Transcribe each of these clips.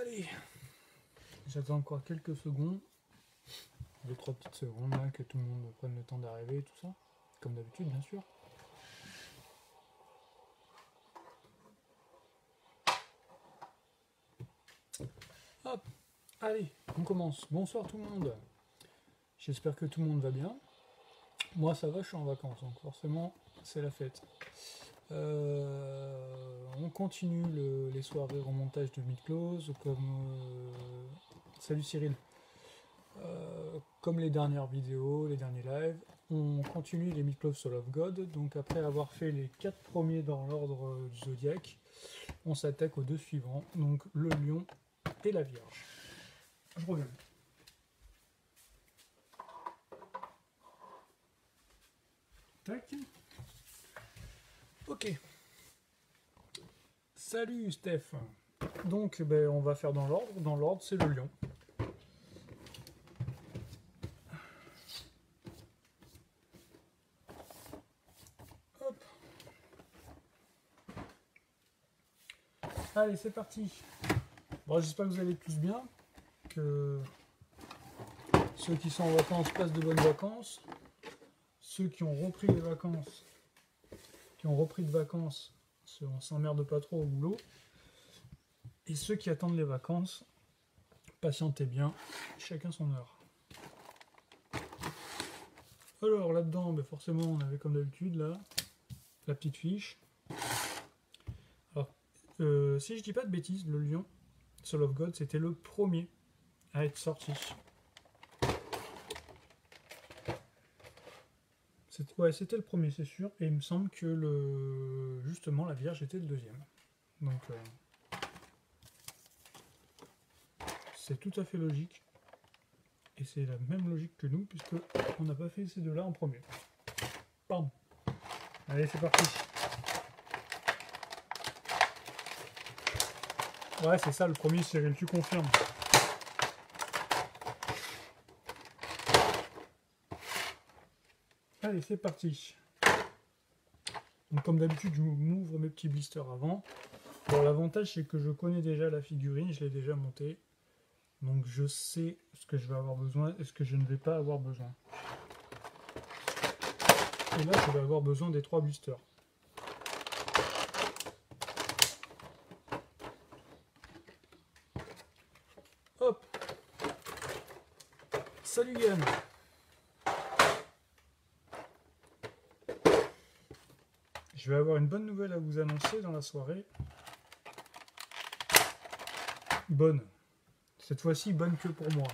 Allez, j'attends encore quelques secondes, 2-3 petites secondes là, que tout le monde prenne le temps d'arriver et tout ça, comme d'habitude bien sûr. Hop, allez, on commence. Bonsoir tout le monde. J'espère que tout le monde va bien. Moi ça va, je suis en vacances, donc forcément c'est la fête. On continue les soirées remontage de Mythclose, comme... Salut Cyril. Comme les dernières vidéos, les derniers lives, on continue les Mythclose Soul of God. Donc après avoir fait les 4 premiers dans l'ordre du zodiaque, on s'attaque aux 2 suivants, donc le lion et la vierge. Je reviens. Tac. Ok. Salut Steph. Donc on va faire dans l'ordre. Dans l'ordre, c'est le lion. Hop. Allez, c'est parti. Bon, j'espère que vous allez tous bien. Que ceux qui sont en vacances passent de bonnes vacances. Ceux qui ont repris les vacances, on s'emmerde pas trop au boulot. Et ceux qui attendent les vacances, patientez bien, chacun son heure. Alors là-dedans, forcément, on avait comme d'habitude là, la petite fiche. Alors, si je dis pas de bêtises, le lion, Soul of God, c'était le premier à être sorti. Ouais, c'était le premier, c'est sûr. Et il me semble que justement la Vierge était le deuxième. Donc c'est tout à fait logique. Et c'est la même logique que nous, puisque on n'a pas fait ces deux-là en premier. Pardon. Allez, c'est parti. Ouais, c'est ça le premier, Cyril, tu confirmes. Allez, c'est parti. Donc comme d'habitude, je m'ouvre mes petits blisters avant. Bon, l'avantage, c'est que je connais déjà la figurine, je l'ai déjà montée. Donc je sais ce que je vais avoir besoin et ce que je ne vais pas avoir besoin. Et là, je vais avoir besoin des 3 blisters. Hop. Salut Yann. Je vais avoir une bonne nouvelle à vous annoncer dans la soirée. Bonne. Cette fois-ci, bonne que pour moi.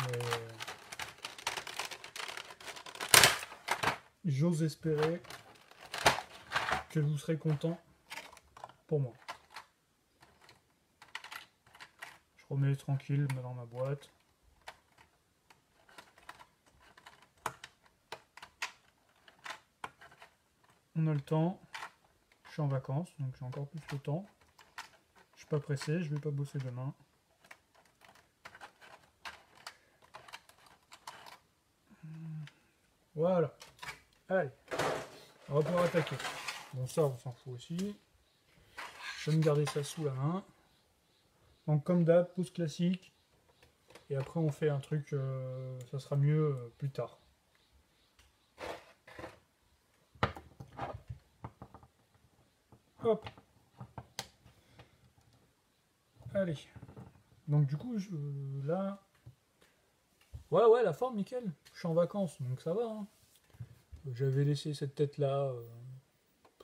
Mais... j'ose espérer que vous serez content pour moi. Je remets tranquille dans ma boîte. On a le temps. Je suis en vacances, donc j'ai encore plus de temps. Je suis pas pressé, je vais pas bosser demain. Voilà. Allez. On va pouvoir attaquer. Bon, ça, on s'en fout aussi. Je vais me garder ça sous la main. Donc, comme d'hab, pause classique. Et après, on fait un truc, ça sera mieux plus tard. Hop. Allez. Donc, du coup, là... Ouais, la forme, nickel. Je suis en vacances, donc ça va. Hein. J'avais laissé cette tête-là...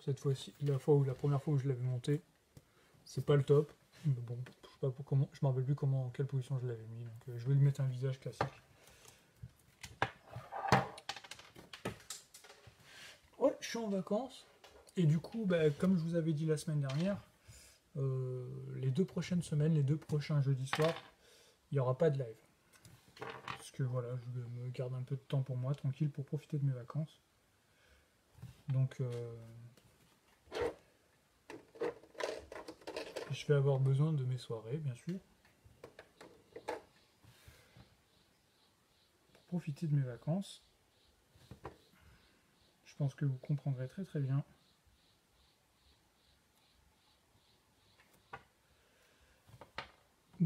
cette fois-ci, la première fois où je l'avais montée, c'est pas le top. Mais bon, je sais pas comment, je me rappelle plus quelle position je l'avais mis. Donc je vais lui mettre un visage classique. Ouais, je suis en vacances. Et du coup, comme je vous avais dit la semaine dernière, les 2 prochaines semaines, les 2 prochains jeudis soirs, il n'y aura pas de live. Parce que voilà, je me garde un peu de temps pour moi, tranquille, pour profiter de mes vacances. Donc... je vais avoir besoin de mes soirées, bien sûr. Pour profiter de mes vacances. Je pense que vous comprendrez très très bien.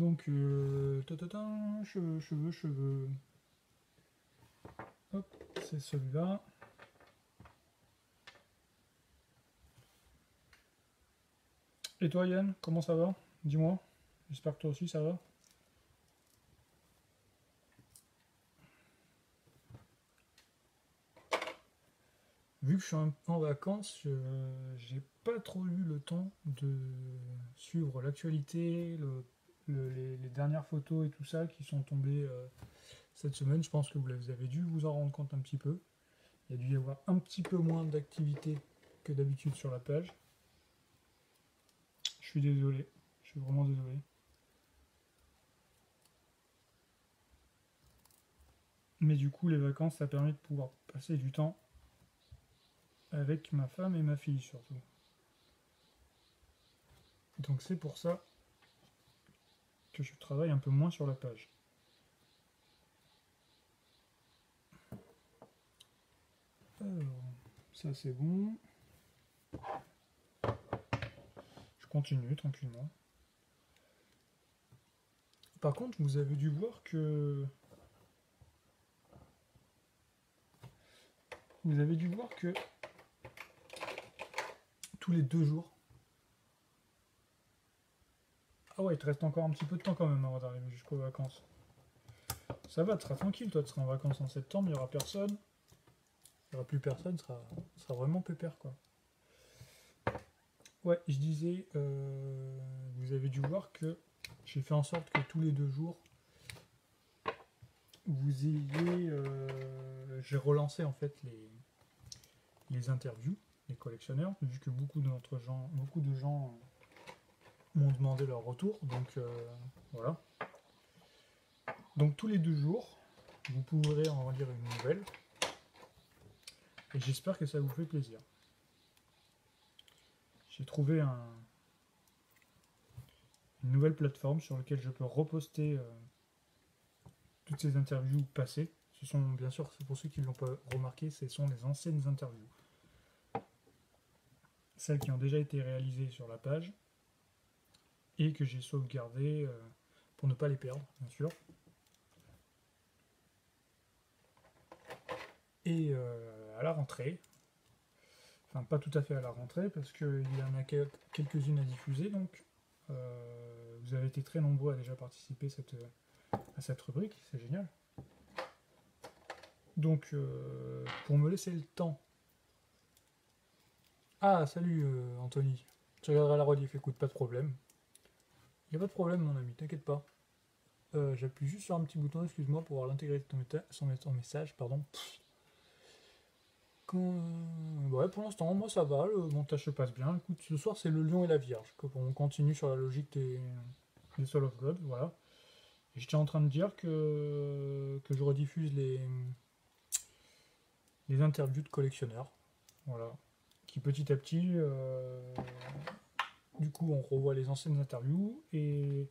Donc, cheveux. Hop, c'est celui-là. Et toi Yann, comment ça va? Dis-moi. J'espère que toi aussi ça va. Vu que je suis en vacances, j'ai pas trop eu le temps de suivre l'actualité, les dernières photos et tout ça qui sont tombées cette semaine. Je pense que vous avez dû vous en rendre compte un petit peu. Il y a dû y avoir un petit peu moins d'activité que d'habitude sur la page. Je suis désolé, je suis vraiment désolé. Mais du coup, les vacances, ça permet de pouvoir passer du temps avec ma femme et ma fille surtout. Donc c'est pour ça que je travaille un peu moins sur la page. Alors, ça c'est bon. Je continue tranquillement. Par contre, vous avez dû voir que... tous les 2 jours... Ah ouais, il te reste encore un petit peu de temps quand même avant d'arriver jusqu'aux vacances. Ça va, tu seras tranquille, toi tu seras en vacances en septembre, il n'y aura personne. Il n'y aura plus personne, ce sera vraiment pépère quoi. Ouais, je disais, vous avez dû voir que j'ai fait en sorte que tous les 2 jours, vous ayez... j'ai relancé en fait les interviews, les collectionneurs, vu que beaucoup de gens m'ont demandé leur retour, donc voilà. Donc tous les 2 jours, vous pourrez en lire une nouvelle, et j'espère que ça vous fait plaisir. J'ai trouvé une nouvelle plateforme sur laquelle je peux reposter toutes ces interviews passées. Ce sont, bien sûr, pour ceux qui ne l'ont pas remarqué, ce sont les anciennes interviews. Celles qui ont déjà été réalisées sur la page et que j'ai sauvegardées pour ne pas les perdre, bien sûr. Et à la rentrée, enfin pas tout à fait à la rentrée, parce qu'il y en a quelques-unes à diffuser, donc vous avez été très nombreux à déjà participer à cette rubrique, c'est génial. Donc, pour me laisser le temps... Ah, salut Anthony, tu regarderas la rediff, écoute, pas de problème. Il n'y a pas de problème mon ami, t'inquiète pas. J'appuie juste sur un petit bouton, excuse-moi, pour avoir l'intégralité de ton message, pardon. Ouais, pour l'instant, moi ça va, le montage se passe bien. Écoute, ce soir c'est le lion et la vierge. On continue sur la logique des Soul of God, voilà. Et j'étais en train de dire que je rediffuse les interviews de collectionneurs, voilà. Qui petit à petit, du coup, on revoit les anciennes interviews. Et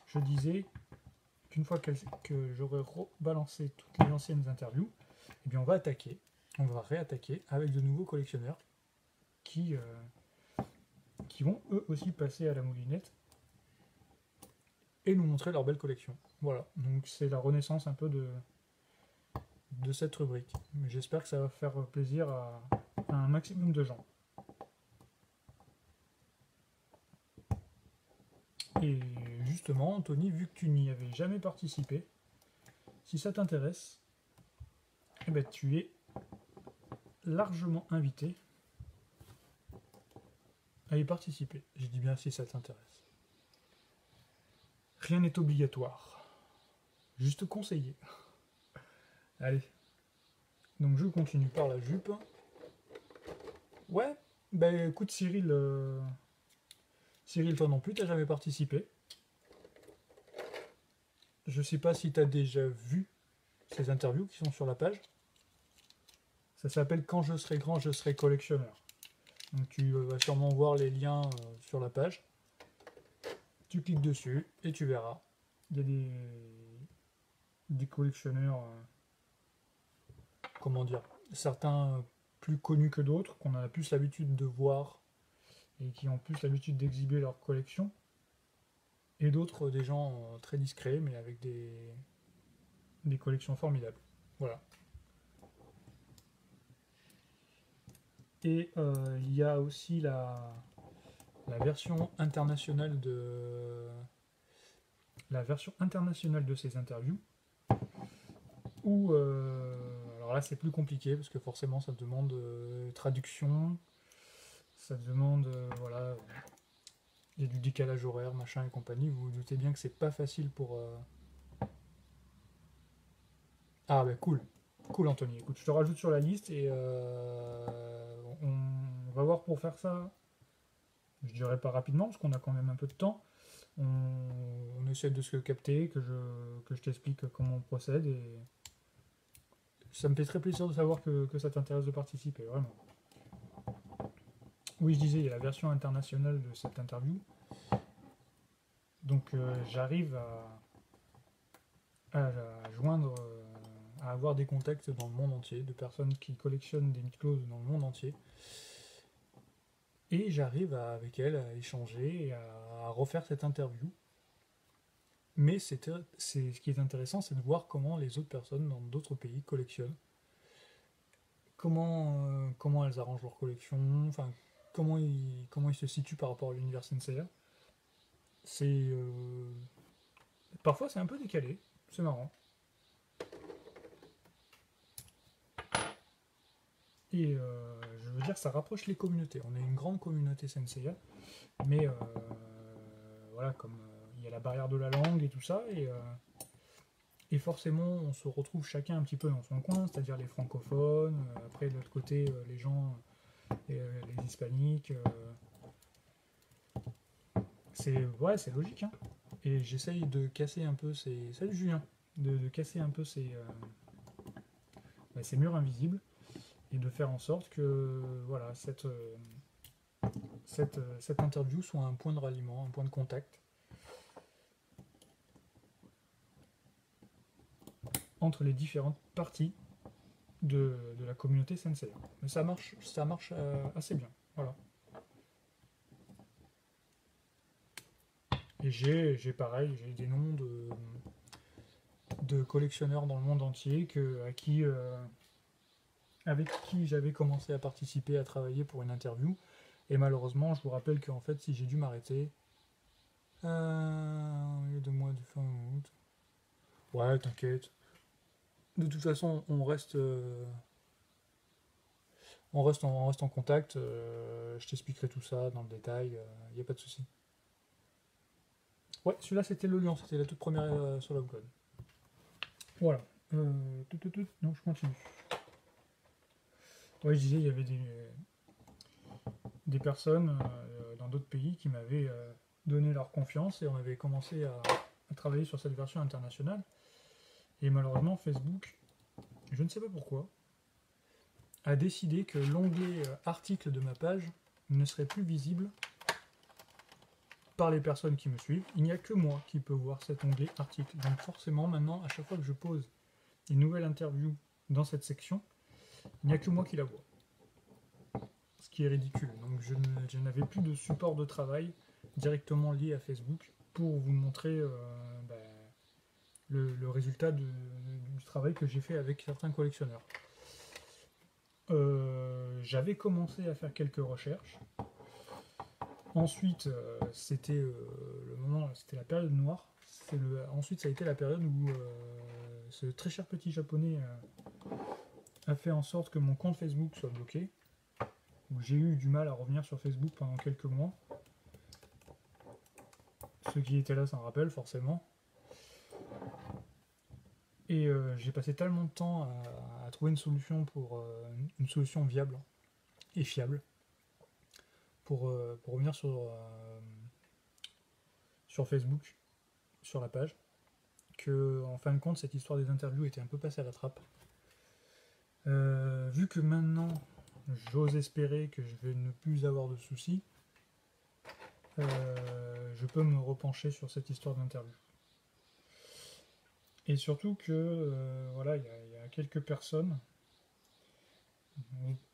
je disais qu'une fois que j'aurai rebalancé toutes les anciennes interviews, eh bien on va réattaquer avec de nouveaux collectionneurs qui vont eux aussi passer à la moulinette et nous montrer leur belle collection. Voilà, donc c'est la renaissance un peu de cette rubrique. J'espère que ça va faire plaisir à un maximum de gens. Et justement, Anthony, vu que tu n'y avais jamais participé, si ça t'intéresse, eh ben, tu es largement invité à y participer. Je dis bien si ça t'intéresse. Rien n'est obligatoire. Juste conseillé. Allez. Donc je continue par la jupe. Ouais, ben écoute Cyril, Cyril toi non plus, t'as jamais participé. Je sais pas si t'as déjà vu ces interviews qui sont sur la page. Ça s'appelle Quand je serai grand, je serai collectionneur. Donc tu vas sûrement voir les liens sur la page. Tu cliques dessus et tu verras. Il y a des collectionneurs, comment dire, certains plus connus que d'autres, qu'on a plus l'habitude de voir et qui ont plus l'habitude d'exhiber leur collection. et d'autres des gens très discrets, mais avec des collections formidables. Voilà. Et il y a aussi la version internationale de ces interviews, où alors là c'est plus compliqué parce que forcément ça demande traduction, ça demande voilà, il y a du décalage horaire, machin et compagnie. Vous vous doutez bien que c'est pas facile pour. Ah bah cool, cool Anthony. Écoute, je te rajoute sur la liste et on va voir pour faire ça. Je dirais pas rapidement parce qu'on a quand même un peu de temps. On essaie de se capter, que je t'explique comment on procède et ça me fait très plaisir de savoir que ça t'intéresse de participer, vraiment. Oui, je disais, il y a la version internationale de cette interview. Donc j'arrive à joindre, à avoir des contacts dans le monde entier, de personnes qui collectionnent des mythos dans le monde entier. Et j'arrive avec elles à échanger et à refaire cette interview. Mais ce qui est intéressant, c'est de voir comment les autres personnes dans d'autres pays collectionnent. Comment elles arrangent leur collection, enfin, comment ils se situent par rapport à l'univers Senseiya. C'est parfois c'est un peu décalé, c'est marrant. Et je veux dire, ça rapproche les communautés. On est une grande communauté Senseiya, mais voilà, comme il y a la barrière de la langue et tout ça, et forcément, on se retrouve chacun un petit peu dans son coin, c'est-à-dire les francophones, après de l'autre côté, les gens, les hispaniques. C'est logique, hein. Et j'essaye de casser un peu ces. Salut Julien! De casser un peu ces murs invisibles et de faire en sorte que voilà, cette interview soit un point de ralliement, un point de contact entre les différentes parties de la communauté Sensei. Mais ça marche assez bien. Voilà. Et j'ai pareil, j'ai des noms de collectionneurs dans le monde entier avec qui j'avais commencé à participer, à travailler pour une interview. Et malheureusement, je vous rappelle qu'en fait, si j'ai dû m'arrêter, il y a 2 mois de fin août. Ouais, t'inquiète. De toute façon, on reste en contact. Je t'expliquerai tout ça dans le détail. Il n'y a pas de souci. Ouais, celui-là, c'était le lion. C'était la toute première sur Code. Voilà. Non, je continue. Ouais, je disais, il y avait des personnes dans d'autres pays qui m'avaient donné leur confiance et on avait commencé à travailler sur cette version internationale. Et malheureusement, Facebook, je ne sais pas pourquoi, a décidé que l'onglet article de ma page ne serait plus visible par les personnes qui me suivent. Il n'y a que moi qui peux voir cet onglet article. Donc forcément, maintenant, à chaque fois que je pose une nouvelle interview dans cette section, il n'y a que moi qui la vois. Ce qui est ridicule. Donc je n'avais plus de support de travail directement lié à Facebook pour vous montrer le résultat du travail que j'ai fait avec certains collectionneurs. J'avais commencé à faire quelques recherches. Ensuite, c'était le moment, c'était la période noire. Ensuite, ça a été la période où ce très cher petit japonais a fait en sorte que mon compte Facebook soit bloqué. Où j'ai eu du mal à revenir sur Facebook pendant quelques mois. Ceux qui étaient là s'en rappellent forcément. Et j'ai passé tellement de temps à trouver une solution une solution viable et fiable pour revenir sur Facebook, sur la page, que en fin de compte cette histoire des interviews était un peu passée à la trappe. Vu que maintenant j'ose espérer que je vais ne plus avoir de soucis, je peux me repencher sur cette histoire d'interview. Et surtout que voilà, il y a quelques personnes,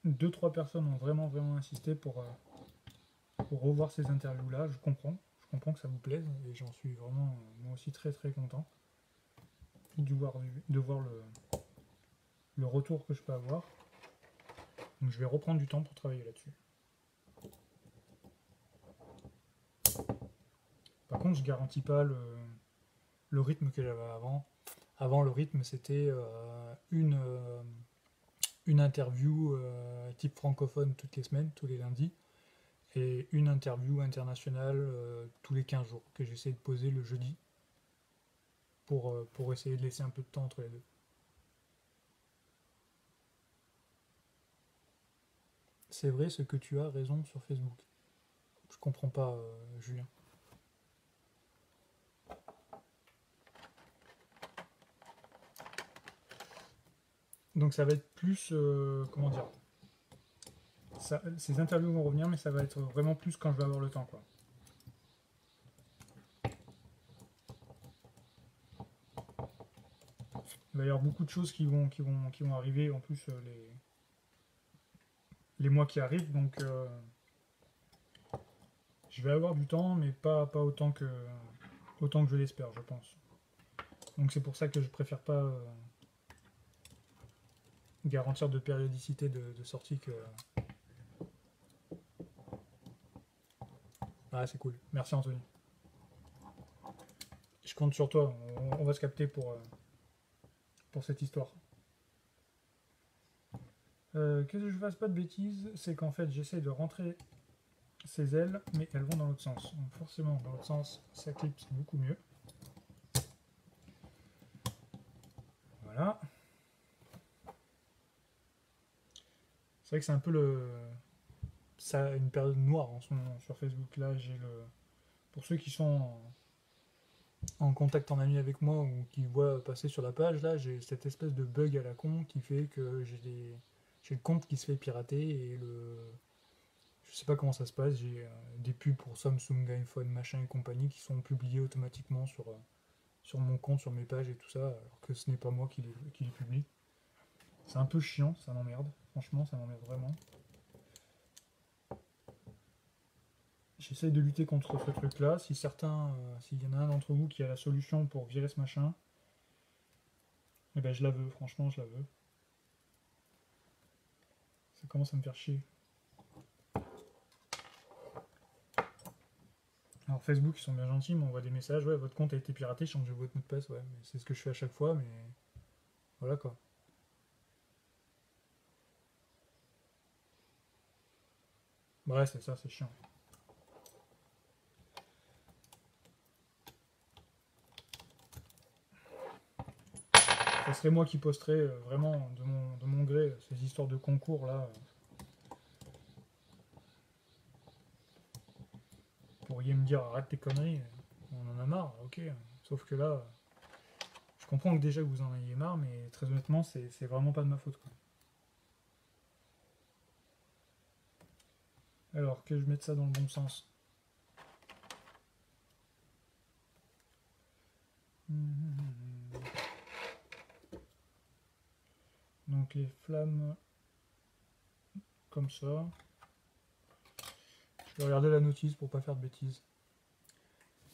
2-3 personnes ont vraiment insisté pour revoir ces interviews-là. Je comprends comprends que ça vous plaise et j'en suis vraiment moi aussi très très content de voir le retour que je peux avoir. Donc je vais reprendre du temps pour travailler là-dessus. Par contre, je garantis pas le rythme que j'avais avant. Avant, le rythme, c'était une interview type francophone toutes les semaines, tous les lundis, et une interview internationale tous les 15 jours, que j'essaie de poser le jeudi pour essayer de laisser un peu de temps entre les deux. C'est vrai ce que tu as raison sur Facebook. Je comprends pas, Julien. Donc ça va être plus, comment dire, ces interviews vont revenir, mais ça va être vraiment plus quand je vais avoir le temps, quoi. Il va y avoir beaucoup de choses qui vont arriver, en plus les mois qui arrivent, donc je vais avoir du temps, mais pas autant que je l'espère, je pense. Donc c'est pour ça que je préfère pas garantir de périodicité de sortie que... Ah, c'est cool. Merci Anthony. Je compte sur toi. On va se capter pour cette histoire. Que je fasse pas de bêtises, c'est qu'en fait j'essaie de rentrer ces ailes, mais elles vont dans l'autre sens. Donc forcément, dans l'autre sens, ça clipse beaucoup mieux. Voilà. C'est vrai que c'est un peu une période noire en ce moment sur Facebook. Là, j'ai le... Pour ceux qui sont en contact en ami avec moi ou qui voient passer sur la page, là, j'ai cette espèce de bug à la con qui fait que j'ai le compte qui se fait pirater et je sais pas comment ça se passe, j'ai des pubs pour Samsung, iPhone, machin et compagnie qui sont publiés automatiquement sur mon compte, sur mes pages et tout ça, alors que ce n'est pas moi qui les publie. C'est un peu chiant, ça m'emmerde. Franchement, ça m'emmerde vraiment. J'essaye de lutter contre ce truc-là. Si s'il y en a un d'entre vous qui a la solution pour virer ce machin, eh ben je la veux, franchement, je la veux. Ça commence à me faire chier. Alors Facebook, ils sont bien gentils, ils m'envoient des messages, ouais, votre compte a été piraté, changez votre mot de passe, ouais, mais c'est ce que je fais à chaque fois, mais voilà quoi. Bref, c'est ça, c'est chiant. Ça serait moi qui posterais vraiment de mon gré ces histoires de concours là. Vous pourriez me dire arrête tes conneries, on en a marre, ok. Sauf que là, je comprends que déjà que vous en ayez marre, mais très honnêtement, c'est vraiment pas de ma faute quoi. Alors que je mette ça dans le bon sens. Donc les flammes comme ça. Je vais regarder la notice pour pas faire de bêtises.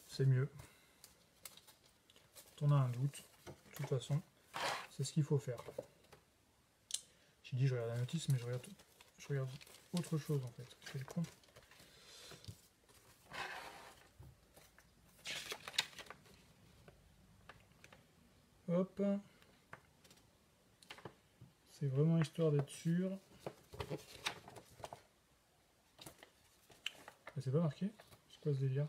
C'est mieux. Quand on a un doute, de toute façon, c'est ce qu'il faut faire. J'ai dit je regarde la notice, mais je regarde autre chose en fait. Quel con. Hop. C'est vraiment histoire d'être sûr. C'est pas marqué? C'est quoi ce délire?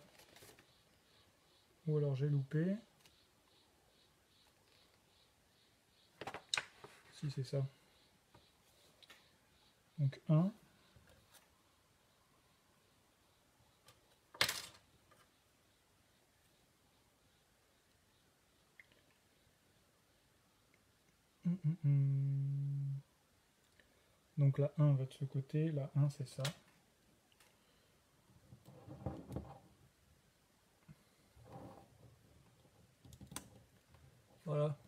Ou alors j'ai loupé. Si c'est ça. Donc 1. Donc la 1 va de ce côté, la 1 c'est ça. Voilà.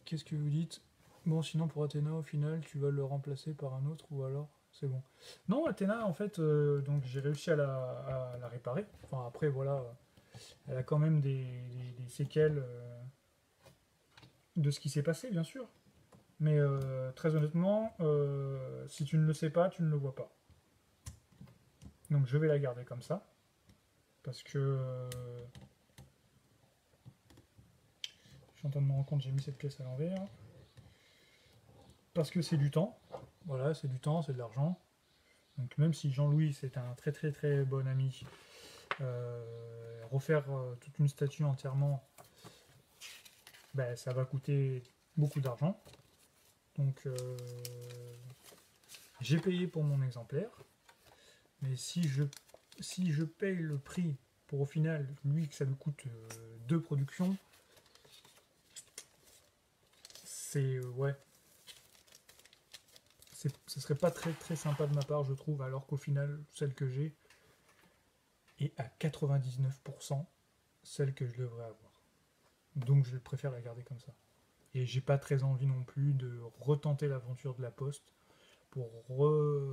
Qu'est-ce que vous dites? Bon, sinon pour Athéna, au final, tu vas le remplacer par un autre ou alors c'est bon. Non, Athéna, en fait, donc j'ai réussi à la réparer. Enfin, après, voilà, elle a quand même des séquelles de ce qui s'est passé, bien sûr. Mais très honnêtement, si tu ne le sais pas, tu ne le vois pas. Donc je vais la garder comme ça. Parce que je suis en train de me rendre compte que j'ai mis cette pièce à l'envers. Parce que c'est du temps. Voilà, c'est du temps, c'est de l'argent. Donc même si Jean-Louis c'est un très très très bon ami, refaire toute une statue entièrement, ben, ça va coûter beaucoup d'argent. Donc j'ai payé pour mon exemplaire. Mais si je paye le prix pour au final, lui, que ça me coûte deux productions, c'est ouais, ce serait pas très très sympa de ma part, je trouve, alors qu'au final, celle que j'ai est à 99% celle que je devrais avoir. Donc je préfère la garder comme ça. Et j'ai pas très envie non plus de retenter l'aventure de la poste pour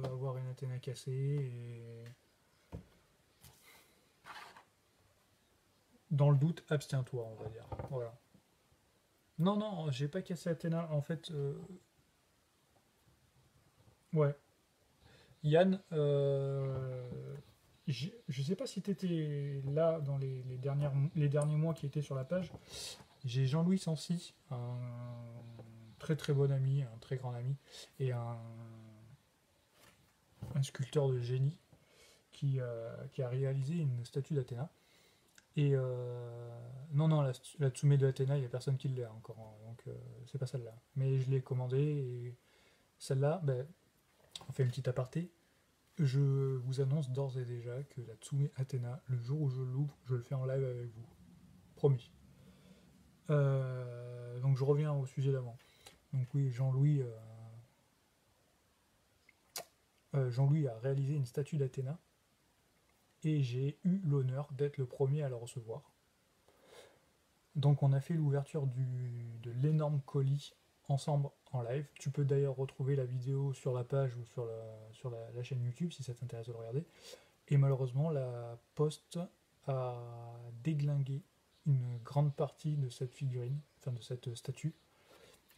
avoir une Athéna cassée et dans le doute, abstiens-toi, on va dire. Voilà. Non, non, j'ai pas cassé Athéna. En fait, ouais. Yann, je sais pas si tu étais là dans les derniers mois qui étaient sur la page. J'ai Jean-Louis Sancy, un très très bon ami, un très grand ami, et un sculpteur de génie qui a réalisé une statue d'Athéna. Et non, non, la Tsume de Athéna, il n'y a personne qui l'a encore, hein, donc c'est pas celle-là. Mais je l'ai commandée et celle-là, ben, on fait une petite aparté. Je vous annonce d'ores et déjà que la Tsume Athéna, le jour où je l'ouvre, je le fais en live avec vous. Promis. Donc je reviens au sujet d'avant. Donc oui, Jean-Louis a réalisé une statue d'Athéna et j'ai eu l'honneur d'être le premier à la recevoir. Donc on a fait l'ouverture de l'énorme colis ensemble en live. Tu peux d'ailleurs retrouver la vidéo sur la page ou sur la chaîne YouTube si ça t'intéresse de le regarder. Et malheureusement, la poste a déglingué une grande partie de cette figurine, enfin de cette statue.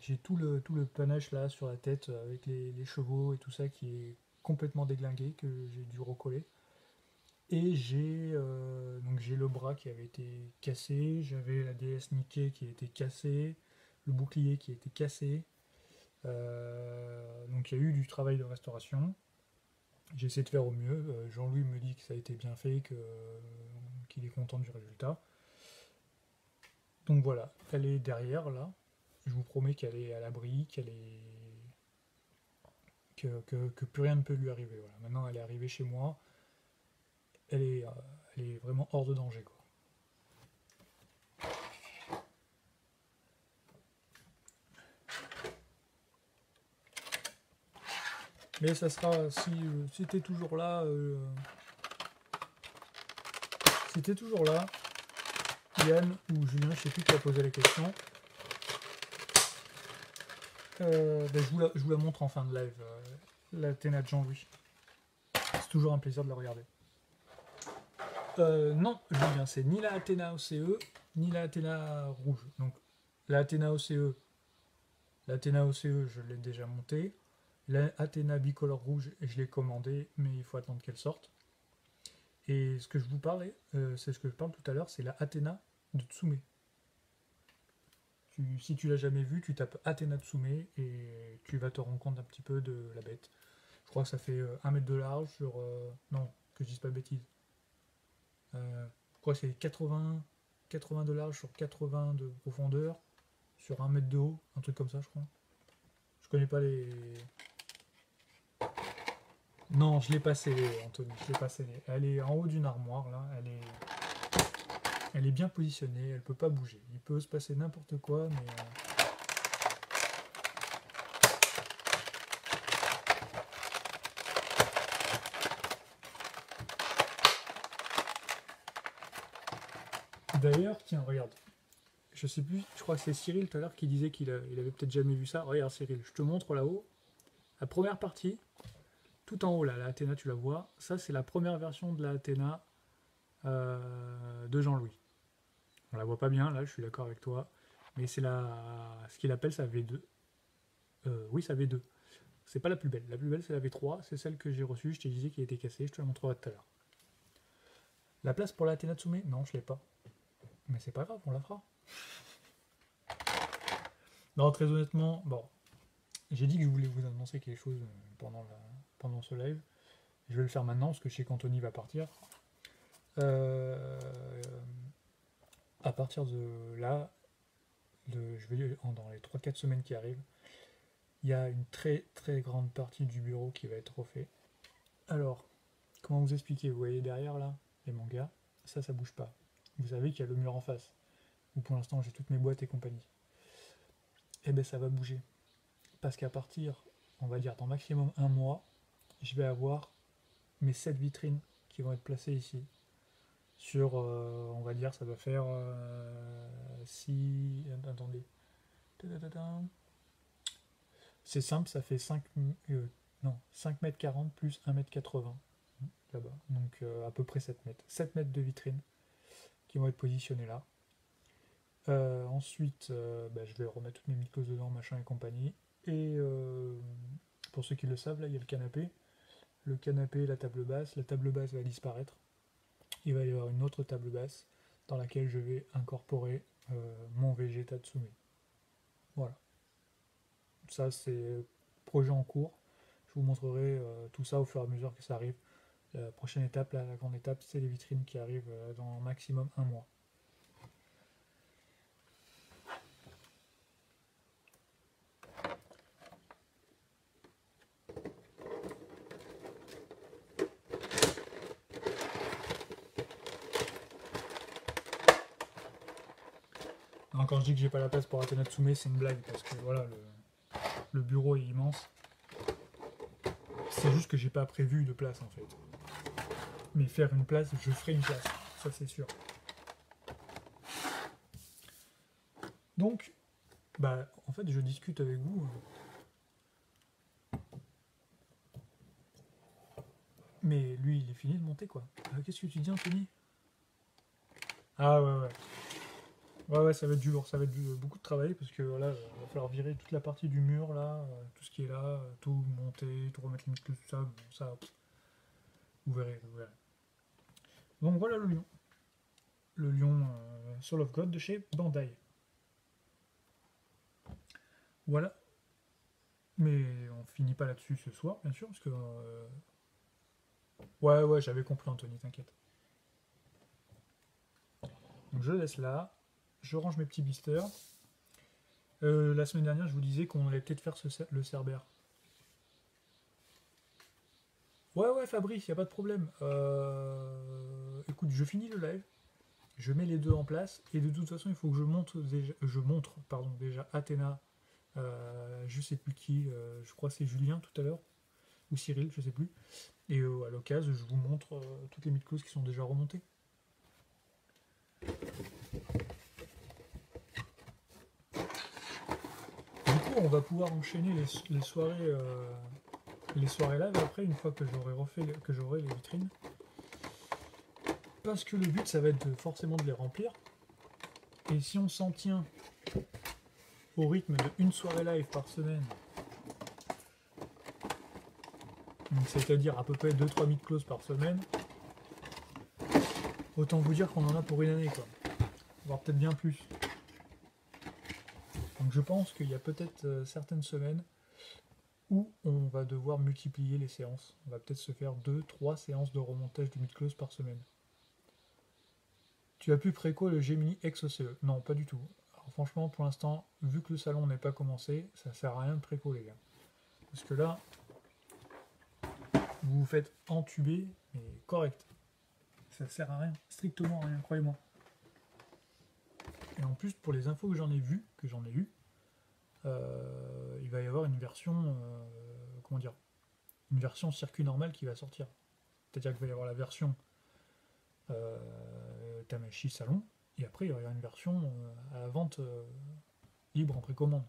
J'ai tout le panache là sur la tête avec les chevaux et tout ça qui est complètement déglingué, que j'ai dû recoller. Et j'ai le bras qui avait été cassé, j'avais la déesse Niké qui a été cassée, le bouclier qui a été cassé. Donc il y a eu du travail de restauration. J'ai essayé de faire au mieux. Jean-Louis me dit que ça a été bien fait, qu'il est content du résultat. Donc voilà, elle est derrière là. Je vous promets qu'elle est à l'abri, que plus rien ne peut lui arriver. Voilà. Maintenant, elle est arrivée chez moi. Elle est vraiment hors de danger, quoi. Mais ça sera, si t'es toujours là, Yann ou Julien, je sais plus qui a posé la question, ben, je vous la montre en fin de live, l'Athéna de Jean-Louis. C'est toujours un plaisir de la regarder. Non, Julien, c'est ni la Athéna OCE, ni la Athéna rouge. Donc, la Athéna OCE, je l'ai déjà montée. La Athéna bicolore rouge, je l'ai commandée, mais il faut attendre qu'elle sorte. Et ce que je vous parlais, c'est ce que je parle tout à l'heure, c'est la Athéna de Tsume. Si tu l'as jamais vu, tu tapes Athéna Tsume et tu vas te rendre compte un petit peu de la bête. Je crois que ça fait 1 mètre de large sur... non, que je dise pas de bêtises. Je crois que c'est 80 de large sur 80 de profondeur, sur 1 mètre de haut, un truc comme ça, je crois. Je connais pas les... Non, je l'ai pas scellée, Anthony, je l'ai pas scellée. Elle est en haut d'une armoire, là, elle est bien positionnée, elle peut pas bouger. Il peut se passer n'importe quoi, mais... D'ailleurs, tiens, regarde. Je sais plus, je crois que c'est Cyril tout à l'heure qui disait qu'il avait peut-être jamais vu ça. Regarde Cyril, je te montre là-haut. La première partie, tout en haut là, la Athéna, tu la vois. Ça, c'est la première version de la Athéna de Jean-Louis. On la voit pas bien là, je suis d'accord avec toi. Mais c'est ce qu'il appelle sa V2. Oui, sa V2. C'est pas la plus belle. La plus belle, c'est la V3. C'est celle que j'ai reçue. Je te disais qu'elle était cassée. Je te la montrerai tout à l'heure. La place pour la Athéna Tsume? Non, je l'ai pas. Mais c'est pas grave, on la fera. Non, très honnêtement, bon, j'ai dit que je voulais vous annoncer quelque chose pendant ce live. Je vais le faire maintenant parce que je sais qu'Anthony va partir. À partir de là, je vais dans les 3-4 semaines qui arrivent, il y a une très très grande partie du bureau qui va être refait. Alors, comment vous expliquer? Vous voyez derrière là, les mangas, ça bouge pas. Vous savez qu'il y a le mur en face, où pour l'instant j'ai toutes mes boîtes et compagnie. Et ben ça va bouger. Parce qu'à partir, on va dire dans maximum un mois, je vais avoir mes 7 vitrines qui vont être placées ici. Sur, on va dire, ça va faire 6... Attendez. C'est simple, ça fait 5 mètres 40 plus 1 mètre 80 là-bas. Donc à peu près 7 mètres. 7 mètres de vitrines qui vont être positionnées là. Ensuite, je vais remettre toutes mes mycoses dedans, machin et compagnie. Et pour ceux qui le savent, là, il y a le canapé. Le canapé, la table basse. La table basse va disparaître. Il va y avoir une autre table basse dans laquelle je vais incorporer mon Vegetatsume. Voilà. Ça, c'est projet en cours. Je vous montrerai tout ça au fur et à mesure que ça arrive. La prochaine étape, la grande étape, c'est les vitrines qui arrivent dans maximum un mois. Alors, quand je dis que j'ai pas la place pour Athéna Tsume, c'est une blague parce que voilà, le bureau est immense. C'est juste que j'ai pas prévu de place en fait. Mais faire une place, je ferai une place, ça c'est sûr. Donc, en fait, je discute avec vous. Mais lui, il est fini de monter quoi. Qu'est-ce que tu dis, Anthony? Ah ouais. Ouais, ça va être du lourd, ça va être beaucoup de travail parce que là, il va falloir virer toute la partie du mur là, tout ce qui est là, tout monter, tout remettre les mycoses, tout ça, bon, ça, vous verrez. Donc voilà le lion. Le lion Soul of God de chez Bandai. Voilà. Mais on finit pas là-dessus ce soir, bien sûr, parce que... Ouais, j'avais compris Anthony, t'inquiète. Donc je laisse là, je range mes petits blisters. La semaine dernière, je vous disais qu'on allait peut-être faire le Cerbère. Ouais, Fabrice, y a pas de problème. Écoute, je finis le live, je mets les deux en place, et de toute façon, il faut que je montre déjà Athéna, je sais plus qui, je crois que c'est Julien tout à l'heure, ou Cyril, je sais plus. Et à l'occasion, je vous montre toutes les mythos qui sont déjà remontées. Du coup, on va pouvoir enchaîner les soirées live après, une fois que j'aurai les vitrines. Parce que le but, ça va être forcément de les remplir. Et si on s'en tient au rythme de une soirée live par semaine, c'est-à-dire à peu près 2-3 mythos par semaine, autant vous dire qu'on en a pour une année, quoi. Voire peut-être bien plus. Donc je pense qu'il y a peut-être certaines semaines où on va devoir multiplier les séances. On va peut-être se faire 2-3 séances de remontage du mid-close par semaine. Tu as pu préco le Gemini XOCE? Non, pas du tout. Alors franchement, pour l'instant, vu que le salon n'est pas commencé, ça sert à rien de préco, les gars. Parce que là, vous vous faites entuber, mais correct. Ça sert à rien, strictement à rien, croyez-moi. Et en plus, pour les infos que j'en ai eues, il va y avoir une version, une version circuit normal qui va sortir. C'est-à-dire qu'il va y avoir la version Tamashi Salon, et après il y aura une version à la vente libre en précommande.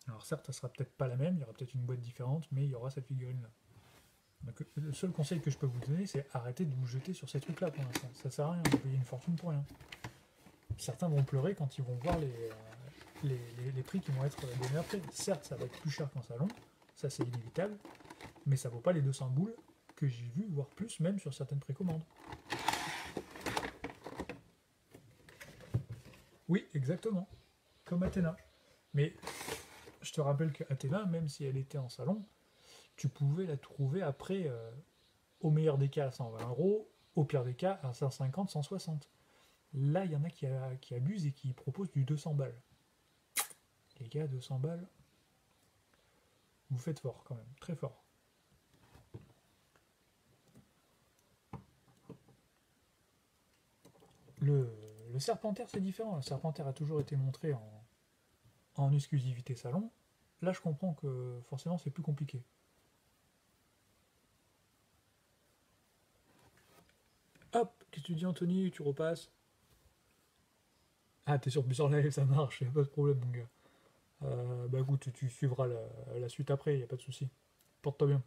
Alors certes, ça sera peut-être pas la même, il y aura peut-être une boîte différente, mais il y aura cette figurine-là. Donc, le seul conseil que je peux vous donner, c'est arrêtez de vous jeter sur ces trucs-là pour l'instant. Ça sert à rien, vous payez une fortune pour rien. Certains vont pleurer quand ils vont voir les prix qui vont être donnés après. Certes, ça va être plus cher qu'un salon, ça c'est inévitable, mais ça vaut pas les 200 boules que j'ai vu, voire plus, même sur certaines précommandes. Oui, exactement, comme Athéna. Mais je te rappelle qu'Athéna, même si elle était en salon, tu pouvais la trouver après, au meilleur des cas à 120 €, au pire des cas à 150, 160. Là, il y en a qui abusent et qui proposent du 200 balles. Les gars, 200 balles, vous faites fort quand même, très fort. Le Serpentaire, c'est différent. Le Serpentaire a toujours été montré en exclusivité salon. Là, je comprends que forcément, c'est plus compliqué. Hop, qu'est-ce que tu dis, Anthony? Tu repasses? Ah, t'es sur plusieurs live, ça marche, y a pas de problème, mon gars. Bah écoute, tu suivras la suite après, y a pas de souci. Porte-toi bien.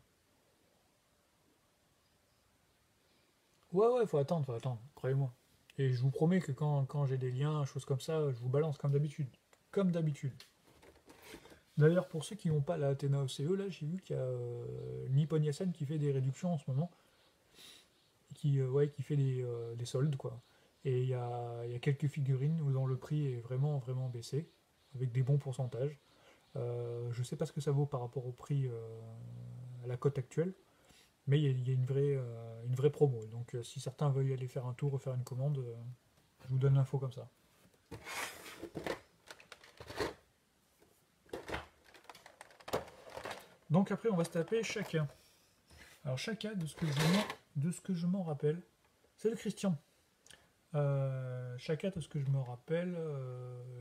Ouais, faut attendre, croyez-moi. Et je vous promets que quand j'ai des liens, choses comme ça, je vous balance comme d'habitude. Comme d'habitude. D'ailleurs, pour ceux qui n'ont pas la Athéna OCE, là, j'ai vu qu'il y a Nippon Yasen qui fait des réductions en ce moment, qui fait des soldes, quoi. Et il y a quelques figurines dont le prix est vraiment, vraiment baissé, avec des bons pourcentages. Je sais pas ce que ça vaut par rapport au prix à la cote actuelle, mais il y a une vraie promo. Donc si certains veulent y aller faire un tour, refaire une commande, je vous donne l'info comme ça. Donc après, on va se taper chacun. Alors chacun, de ce que je m'en rappelle, c'est le Christian. Chacun, de ce que je me rappelle,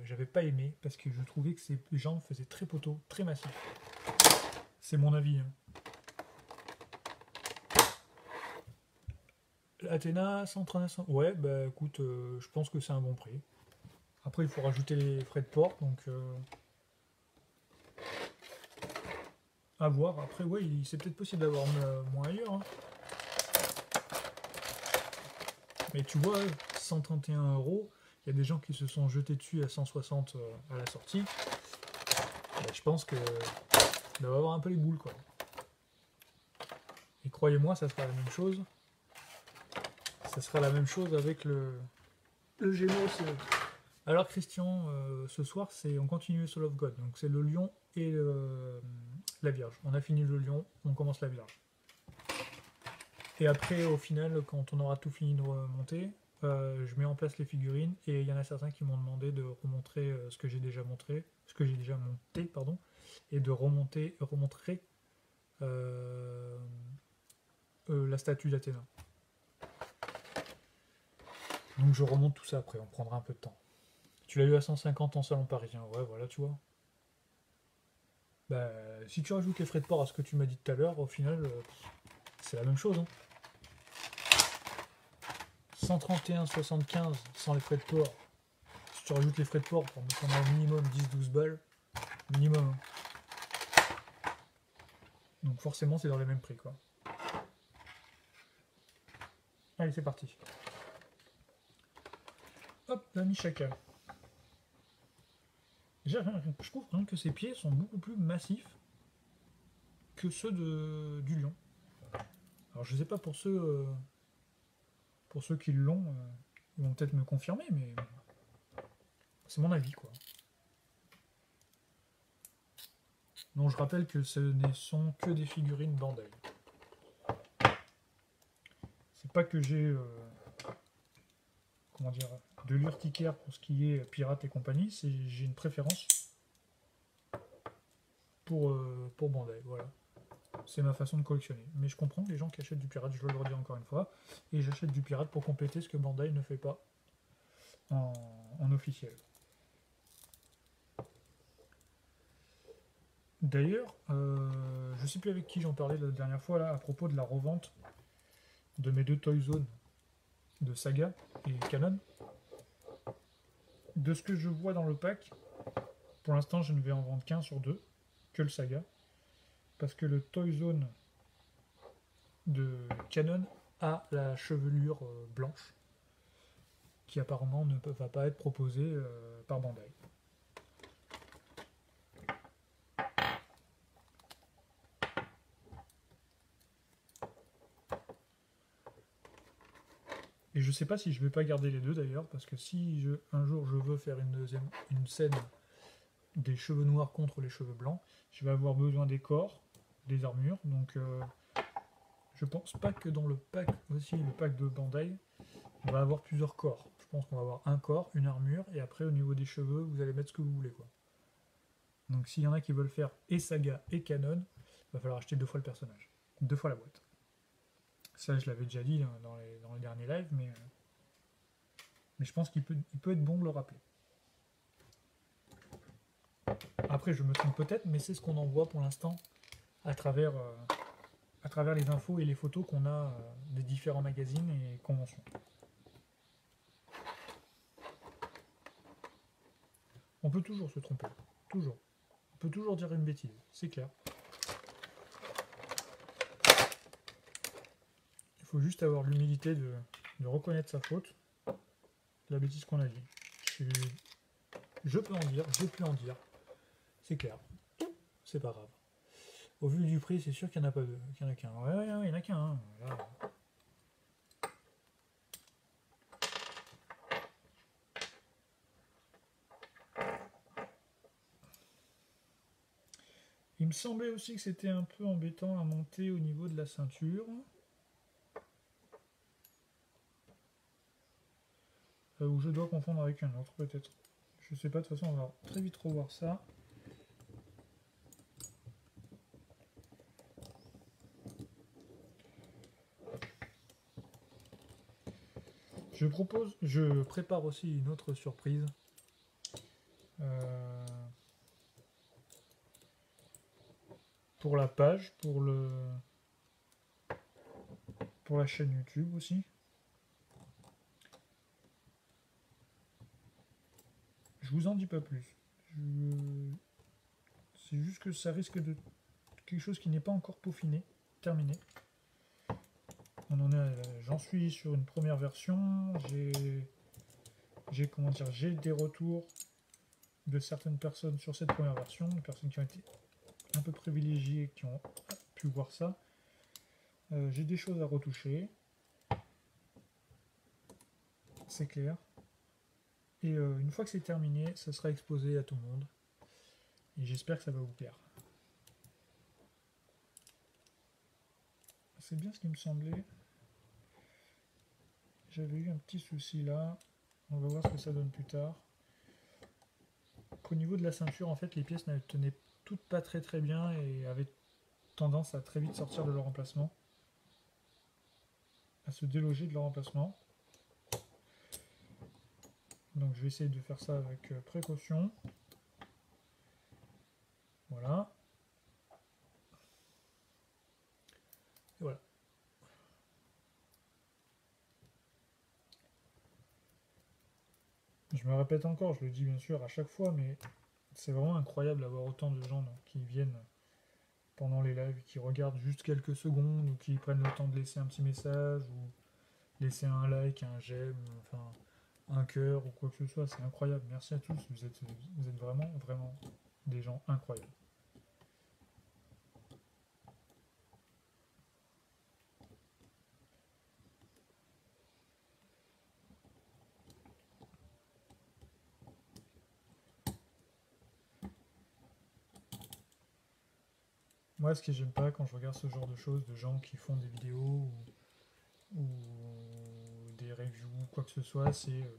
j'avais pas aimé parce que je trouvais que ces jambes faisaient très poteau, très massif. C'est mon avis. Hein. Athéna, 139. Ouais, bah écoute, je pense que c'est un bon prix. Après, il faut rajouter les frais de port, donc à voir. Après, ouais, c'est peut-être possible d'avoir moins ailleurs. Hein. Mais tu vois, 131 €, il y a des gens qui se sont jetés dessus à 160 à la sortie. Bah, je pense que ça va avoir un peu les boules, quoi. Et croyez-moi, ça sera la même chose. Ça sera la même chose avec le Gémeaux. Alors Christian, ce soir, on continue Soul of God. Donc c'est le lion et la Vierge. On a fini le lion, on commence la Vierge. Et après, au final, quand on aura tout fini de remonter, je mets en place les figurines et il y en a certains qui m'ont demandé de remontrer ce que j'ai déjà monté, pardon, et de remontrer la statue d'Athéna. Donc je remonte tout ça après, on prendra un peu de temps. Tu l'as eu à 150 en salon parisien, ouais, voilà, tu vois. Bah, si tu rajoutes les frais de port à ce que tu m'as dit tout à l'heure, au final, c'est la même chose. Hein. 131,75 sans les frais de port. Si tu rajoutes les frais de port, pour mettre au minimum 10-12 balles, minimum. Hein. Donc forcément, c'est dans les mêmes prix, quoi. Allez, c'est parti. Hop, l'ami chacun. Déjà, je trouve quand même que ses pieds sont beaucoup plus massifs que ceux du lion. Alors je sais pas pour ceux qui l'ont, ils vont peut-être me confirmer, mais c'est mon avis, quoi. Donc je rappelle que ce ne sont que des figurines Bandai. C'est pas que j'ai comment dire, de l'urticaire pour ce qui est pirate et compagnie, j'ai une préférence pour Bandai, voilà. C'est ma façon de collectionner. Mais je comprends les gens qui achètent du pirate, je veux le redire encore une fois, et j'achète du pirate pour compléter ce que Bandai ne fait pas en officiel. D'ailleurs, je sais plus avec qui j'en parlais la dernière fois là, à propos de la revente de mes deux Toy Zone de Saga et Canon. De ce que je vois dans le pack, pour l'instant je ne vais en vendre qu'un sur deux, que le Saga, parce que le Toy Zone de Canon a la chevelure blanche, qui apparemment va pas être proposée par Bandai. Et je sais pas si je vais pas garder les deux d'ailleurs, parce que si un jour je veux faire une scène des cheveux noirs contre les cheveux blancs, je vais avoir besoin des corps, des armures, donc je pense pas que dans le pack aussi, le pack de Bandai, on va avoir plusieurs corps. Je pense qu'on va avoir un corps, une armure, et après au niveau des cheveux, vous allez mettre ce que vous voulez, quoi. Donc s'il y en a qui veulent faire et Saga et Canon, il va falloir acheter 2 fois le personnage, 2 fois la boîte. Ça, je l'avais déjà dit dans les derniers lives, mais je pense qu'il peut être bon de le rappeler. Après, je me trompe peut-être, mais c'est ce qu'on en voit pour l'instant à travers les infos et les photos qu'on a des différents magazines et conventions. On peut toujours se tromper, toujours. On peut toujours dire une bêtise, c'est clair. Il faut juste avoir l'humilité de reconnaître sa faute, la bêtise qu'on a dit. Je peux en dire, j'ai pu en dire, c'est clair, c'est pas grave. Au vu du prix, c'est sûr qu'il n'y en a pas deux, qu'il y en a qu'un. Ouais, il y en a qu'un. Hein. Il me semblait aussi que c'était un peu embêtant à monter au niveau de la ceinture. Ou je dois confondre avec un autre peut-être. Je sais pas, de toute façon on va très vite revoir ça. Je prépare aussi une autre surprise. Pour la page, pour la chaîne YouTube aussi. Je vous en dis pas plus. C'est juste que ça risque de quelque chose qui n'est pas encore peaufiné, terminé. J'en suis sur une première version. J'ai des retours de certaines personnes sur cette première version, des personnes qui ont été un peu privilégiées, qui ont pu voir ça. J'ai des choses à retoucher, c'est clair. Et une fois que c'est terminé, ça sera exposé à tout le monde. Et j'espère que ça va vous plaire. C'est bien ce qui me semblait. J'avais eu un petit souci là. On va voir ce que ça donne plus tard. Au niveau de la ceinture, en fait, les pièces ne tenaient toutes pas très bien et avaient tendance à très vite sortir de leur emplacement. À se déloger de leur emplacement. Donc je vais essayer de faire ça avec précaution. Voilà. Et voilà. Je me répète encore, je le dis bien sûr à chaque fois, mais c'est vraiment incroyable d'avoir autant de gens qui viennent pendant les lives, qui regardent juste quelques secondes, ou qui prennent le temps de laisser un petit message, ou laisser un like, un j'aime, enfin un cœur, ou quoi que ce soit. C'est incroyable. Merci à tous, vous êtes vraiment des gens incroyables. Moi, ce que j'aime pas quand je regarde ce genre de choses, de gens qui font des vidéos ou des reviews, quoi que ce soit, c'est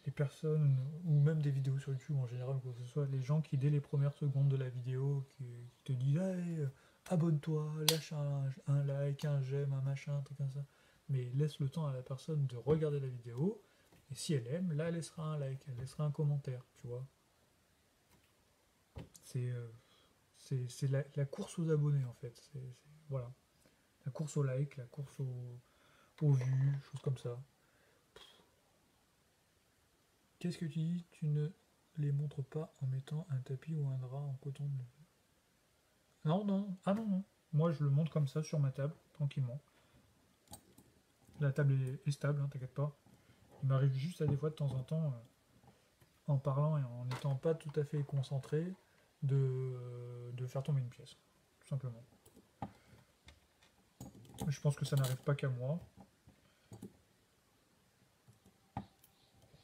les personnes, ou même des vidéos sur YouTube en général, quoi que ce soit, les gens qui, dès les premières secondes de la vidéo, qui te disent hey, abonne-toi, lâche un like, un j'aime, un machin, un truc comme ça. Mais laisse le temps à la personne de regarder la vidéo, et si elle aime, là, elle laissera un like, elle laissera un commentaire, tu vois. C'est la course aux abonnés, en fait. Voilà. La course aux likes, la course aux vues, choses comme ça. Qu'est-ce que tu dis? Tu ne les montres pas en mettant un tapis ou un drap en coton de... Non, non. Ah non, non. moi je le monte comme ça sur ma table, tranquillement. La table est stable, hein, t'inquiète pas. Il m'arrive juste à des fois de temps en temps, en parlant et en n'étant pas tout à fait concentré, de faire tomber une pièce, tout simplement. Je pense que ça n'arrive pas qu'à moi.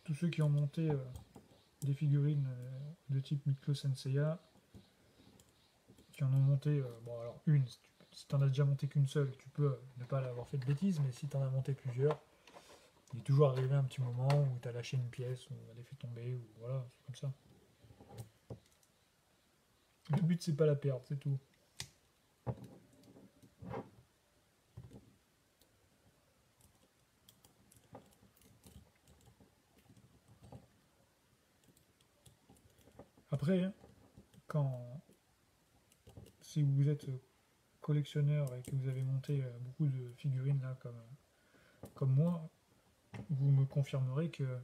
Tous ceux qui ont monté des figurines de type Miklo Senseiya, qui en ont monté, bon alors une, si t'en as déjà monté qu'une seule, tu peux ne pas l'avoir fait de bêtises, mais si t'en as monté plusieurs, il est toujours arrivé un petit moment où t'as lâché une pièce, ou elle est fait tomber, ou voilà, c'est comme ça. Le but c'est pas la perdre, c'est tout. Après, quand si vous êtes collectionneur et que vous avez monté beaucoup de figurines là comme moi, vous me confirmerez que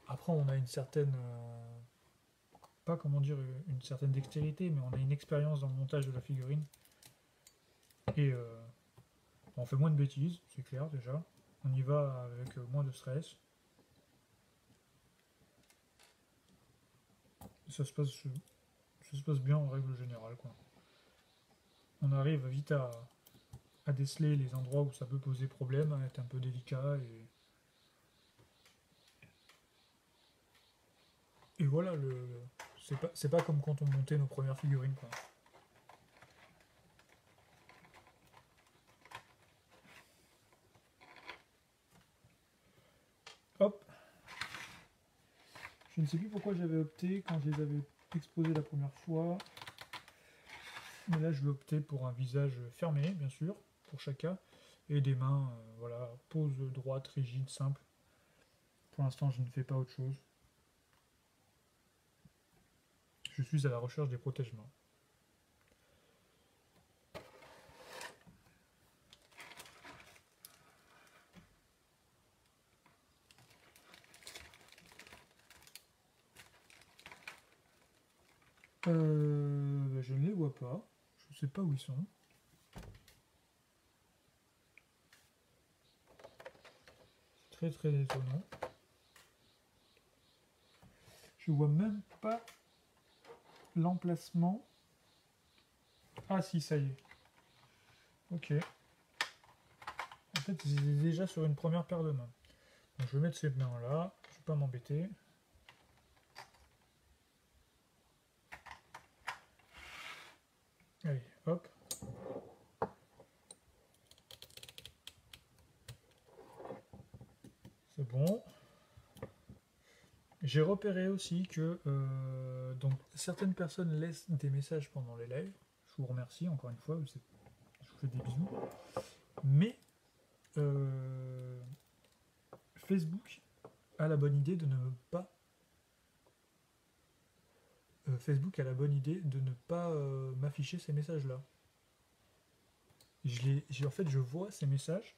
après on a une certaine pas comment dire une certaine dextérité, mais on a une expérience dans le montage de la figurine et on fait moins de bêtises, c'est clair déjà. On y va avec moins de stress. Ça se passe bien en règle générale, quoi. On arrive vite à déceler les endroits où ça peut poser problème, à être un peu délicat et voilà, c'est pas comme quand on montait nos premières figurines, quoi. Hop. Je ne sais plus pourquoi j'avais opté quand je les avais exposés la première fois. Mais là, je vais opter pour un visage fermé, bien sûr, pour chacun. Et des mains, voilà, pose droite, rigide, simple. Pour l'instant, je ne fais pas autre chose. Je suis à la recherche des protège-mains. Je ne les vois pas. Je ne sais pas où ils sont. Très très étonnant. Je vois même pas l'emplacement. Ah si, ça y est. Ok. En fait, c'est déjà sur une première paire de mains. Donc, je vais mettre ces mains là. Je ne vais pas m'embêter. Allez, hop. C'est bon. J'ai repéré aussi que donc, certaines personnes laissent des messages pendant les lives. Je vous remercie encore une fois. Je vous fais des bisous. Mais Facebook a la bonne idée de ne pas Facebook a la bonne idée de ne pas m'afficher ces messages-là. En fait, je vois ces messages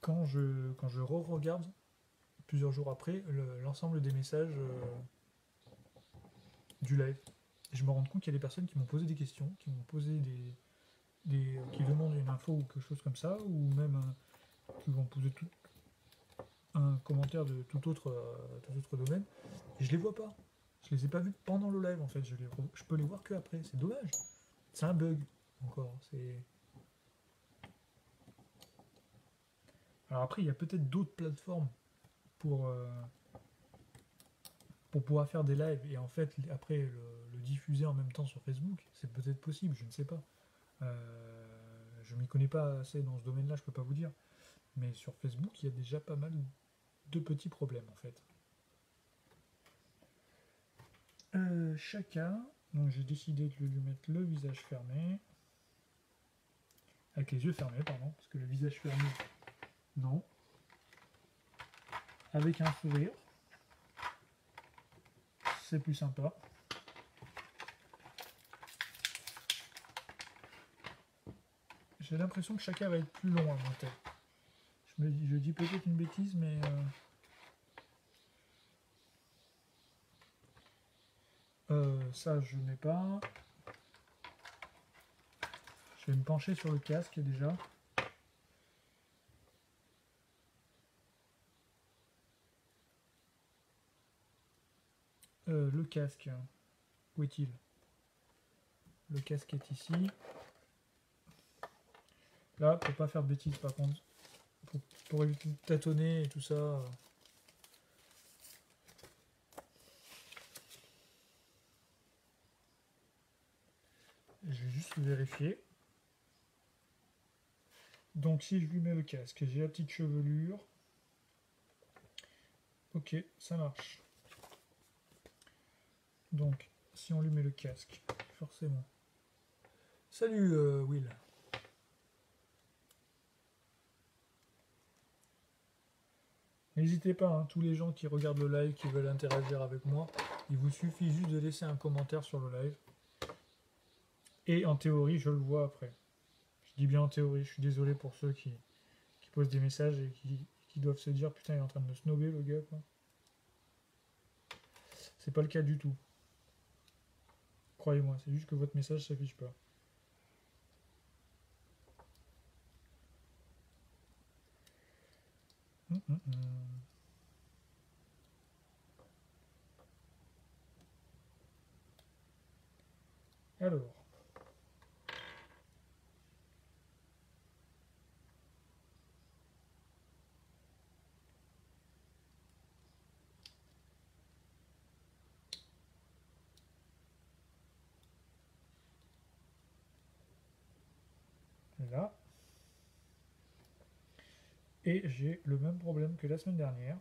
quand je re-regarde plusieurs jours après l'ensemble des messages du live. Et je me rends compte qu'il y a des personnes qui m'ont posé des questions, qui m'ont posé qui demandent une info ou quelque chose comme ça, ou même qui vont poser un commentaire de tout autre domaine. Et je les vois pas. Je les ai pas vus pendant le live en fait. Je peux les voir que après. C'est dommage. C'est un bug encore. Alors après, il y a peut-être d'autres plateformes pour, euh, pour pouvoir faire des lives et en fait après le diffuser en même temps sur Facebook. C'est peut-être possible, je ne sais pas. Je m'y connais pas assez dans ce domaine-là, je peux pas vous dire. Mais sur Facebook, il y a déjà pas mal de petits problèmes en fait. Chacun, donc j'ai décidé de lui mettre le visage fermé. Avec les yeux fermés, pardon, parce que le visage fermé, non. Avec un sourire, c'est plus sympa. J'ai l'impression que chacun va être plus long à monter. Je dis peut-être une bêtise, mais ça je mets pas. vais me pencher sur le casque déjà. Le casque, où est-il? Le casque est ici. Là, pour pas faire de bêtises par contre, pour éviter de tâtonner et tout ça. Je vais juste vérifier. Donc si je lui mets le casque, j'ai la petite chevelure. Ok, ça marche. Donc, si on lui met le casque, forcément. Salut Will. N'hésitez pas, hein, tous les gens qui regardent le live, qui veulent interagir avec moi, il vous suffit juste de laisser un commentaire sur le live. Et en théorie, je le vois après. Je dis bien en théorie, je suis désolé pour ceux qui posent des messages et qui doivent se dire putain il est en train de me snobber le gars quoi. C'est pas le cas du tout. Croyez-moi, c'est juste que votre message s'affiche pas. Alors. Là. Et j'ai le même problème que la semaine dernière.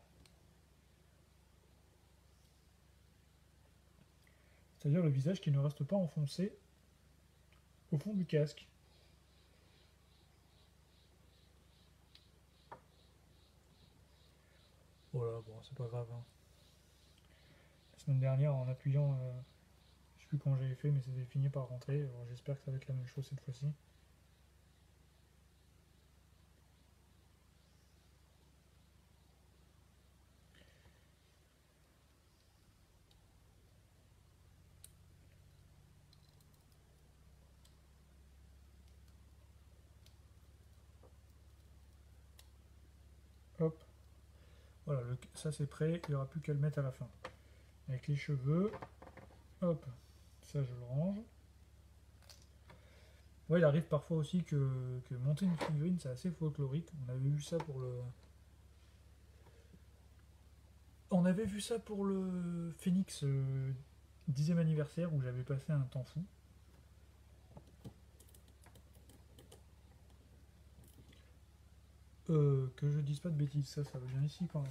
C'est-à-dire le visage qui ne reste pas enfoncé au fond du casque. Voilà, bon, c'est pas grave. Hein. La semaine dernière, en appuyant, je sais plus comment j'avais fait, mais c'était fini par rentrer. J'espère que ça va être la même chose cette fois-ci. Hop. Voilà, ça c'est prêt, il n'y aura plus qu'à le mettre à la fin. Avec les cheveux, hop, ça je le range. Ouais, il arrive parfois aussi que monter une figurine c'est assez folklorique. On avait vu ça pour le... On avait vu ça pour le Phoenix 10e anniversaire où j'avais passé un temps fou. Que je dise pas de bêtises, ça va bien ici quand même.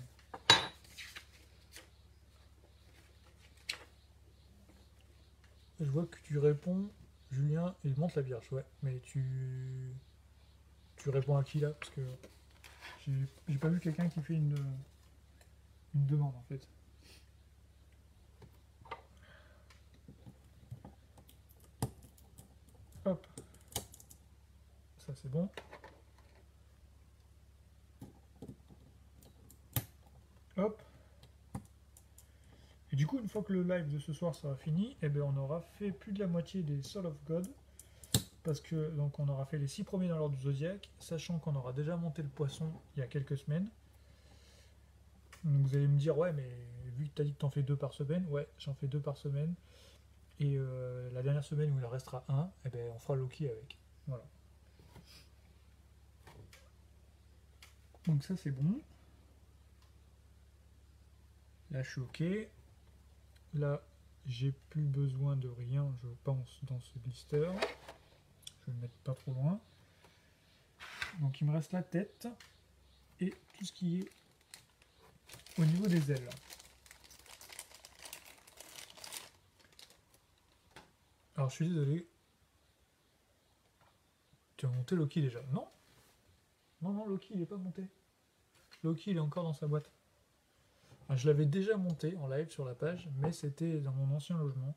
Je vois que tu réponds, Julien, il monte la vierge, ouais. Mais tu réponds à qui là? Parce que j'ai pas vu quelqu'un qui fait une demande en fait. Hop. Ça c'est bon. Hop. Et du coup, une fois que le live de ce soir sera fini, eh bien, on aura fait plus de la moitié des Soul of God. Parce que donc on aura fait les 6 premiers dans l'ordre du zodiaque, sachant qu'on aura déjà monté le poisson il y a quelques semaines. Donc vous allez me dire, ouais, mais vu que tu as dit que tu en fais 2 par semaine, ouais, j'en fais 2 par semaine. Et la dernière semaine où il en restera un, eh ben, on fera Loki avec. Voilà. Donc ça c'est bon. Là je suis ok. Là j'ai plus besoin de rien, je pense, dans ce blister. Je vais le mettre pas trop loin. Donc il me reste la tête et tout ce qui est au niveau des ailes. Alors je suis désolé. Tu as monté Loki déjà? Non. Non, Loki il est pas monté. Loki il est encore dans sa boîte. Alors, je l'avais déjà monté en live sur la page, mais c'était dans mon ancien logement.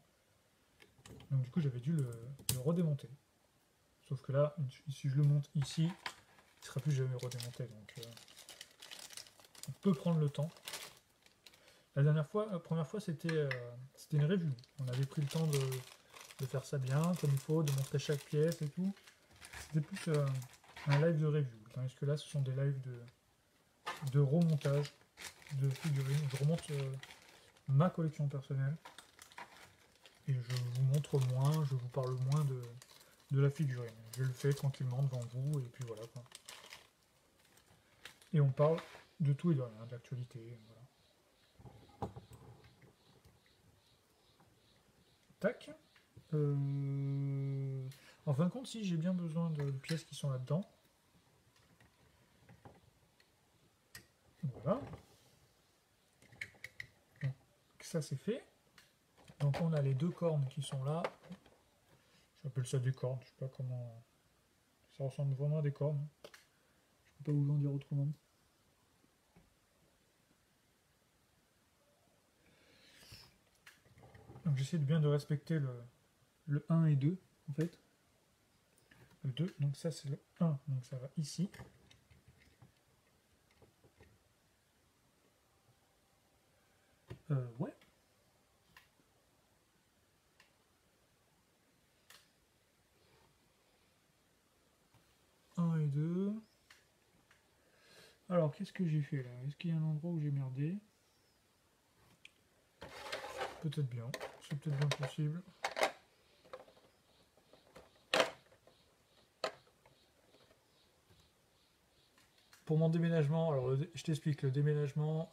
Donc du coup j'avais dû le redémonter. Sauf que là, si je le monte ici, il ne sera plus jamais redémonté. Donc on peut prendre le temps. La première fois c'était une review. On avait pris le temps de faire ça bien, comme il faut, de montrer chaque pièce et tout. c'était plus un live de review. Tandis que là, ce sont des lives de remontage de figurines. Je remonte ma collection personnelle. Et je vous montre moins, je vous parle moins de la figurine. Je le fais tranquillement devant vous, et puis voilà, quoi. Et on parle de tout et de rien, d'actualité, voilà. Tac. En fin de compte, si j'ai bien besoin de pièces qui sont là-dedans. Voilà. Donc, ça c'est fait. Donc on a les deux cornes qui sont là. J'appelle ça des cornes, je sais pas comment... Ça ressemble vraiment à des cornes. Je peux pas vous en dire autrement. Donc j'essaie de bien de respecter le 1 et 2 en fait. Le 2, donc ça c'est le 1, donc ça va ici. Ouais. Et 2. Alors, qu'est-ce que j'ai fait là? Est-ce qu'il y a un endroit où j'ai merdé? Peut-être bien. C'est peut-être bien possible. Pour mon déménagement, alors je t'explique, le déménagement...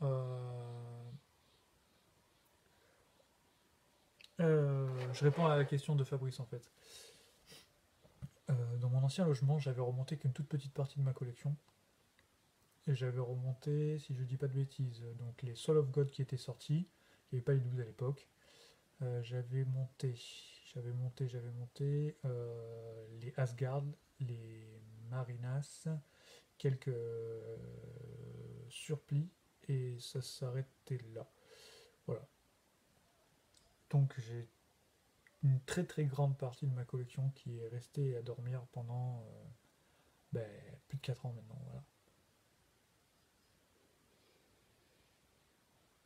je réponds à la question de Fabrice en fait. Dans mon ancien logement, j'avais remonté qu'une toute petite partie de ma collection. Et j'avais remonté, si je dis pas de bêtises, donc les Soul of God qui étaient sortis. Il n'y avait pas les 12 à l'époque. J'avais monté les Asgard, les Marinas, quelques surplis, et ça s'arrêtait là. Voilà. Donc j'ai une très très grande partie de ma collection qui est restée à dormir pendant plus de 4 ans maintenant. Voilà.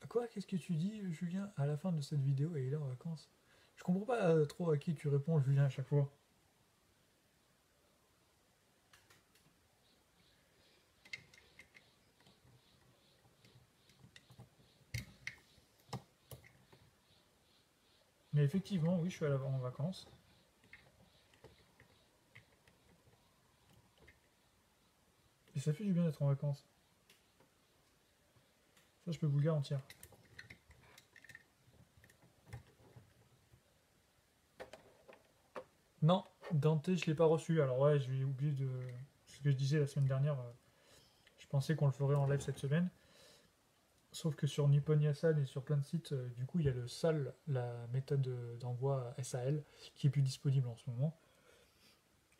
Quoi? Qu'est-ce que tu dis, Julien, à la fin de cette vidéo et il est en vacances? Je comprends pas trop à qui tu réponds, Julien, à chaque fois. Mais effectivement, oui, je suis en vacances. Et ça fait du bien d'être en vacances. Ça, je peux vous le garantir. Non, Dante, je l'ai pas reçu. Alors ouais, j'ai oublié de... Ce que je disais la semaine dernière, je pensais qu'on le ferait en live cette semaine. Sauf que sur Nippon Yasan et sur plein de sites, du coup, il y a le SAL, la méthode d'envoi SAL, qui est plus disponible en ce moment.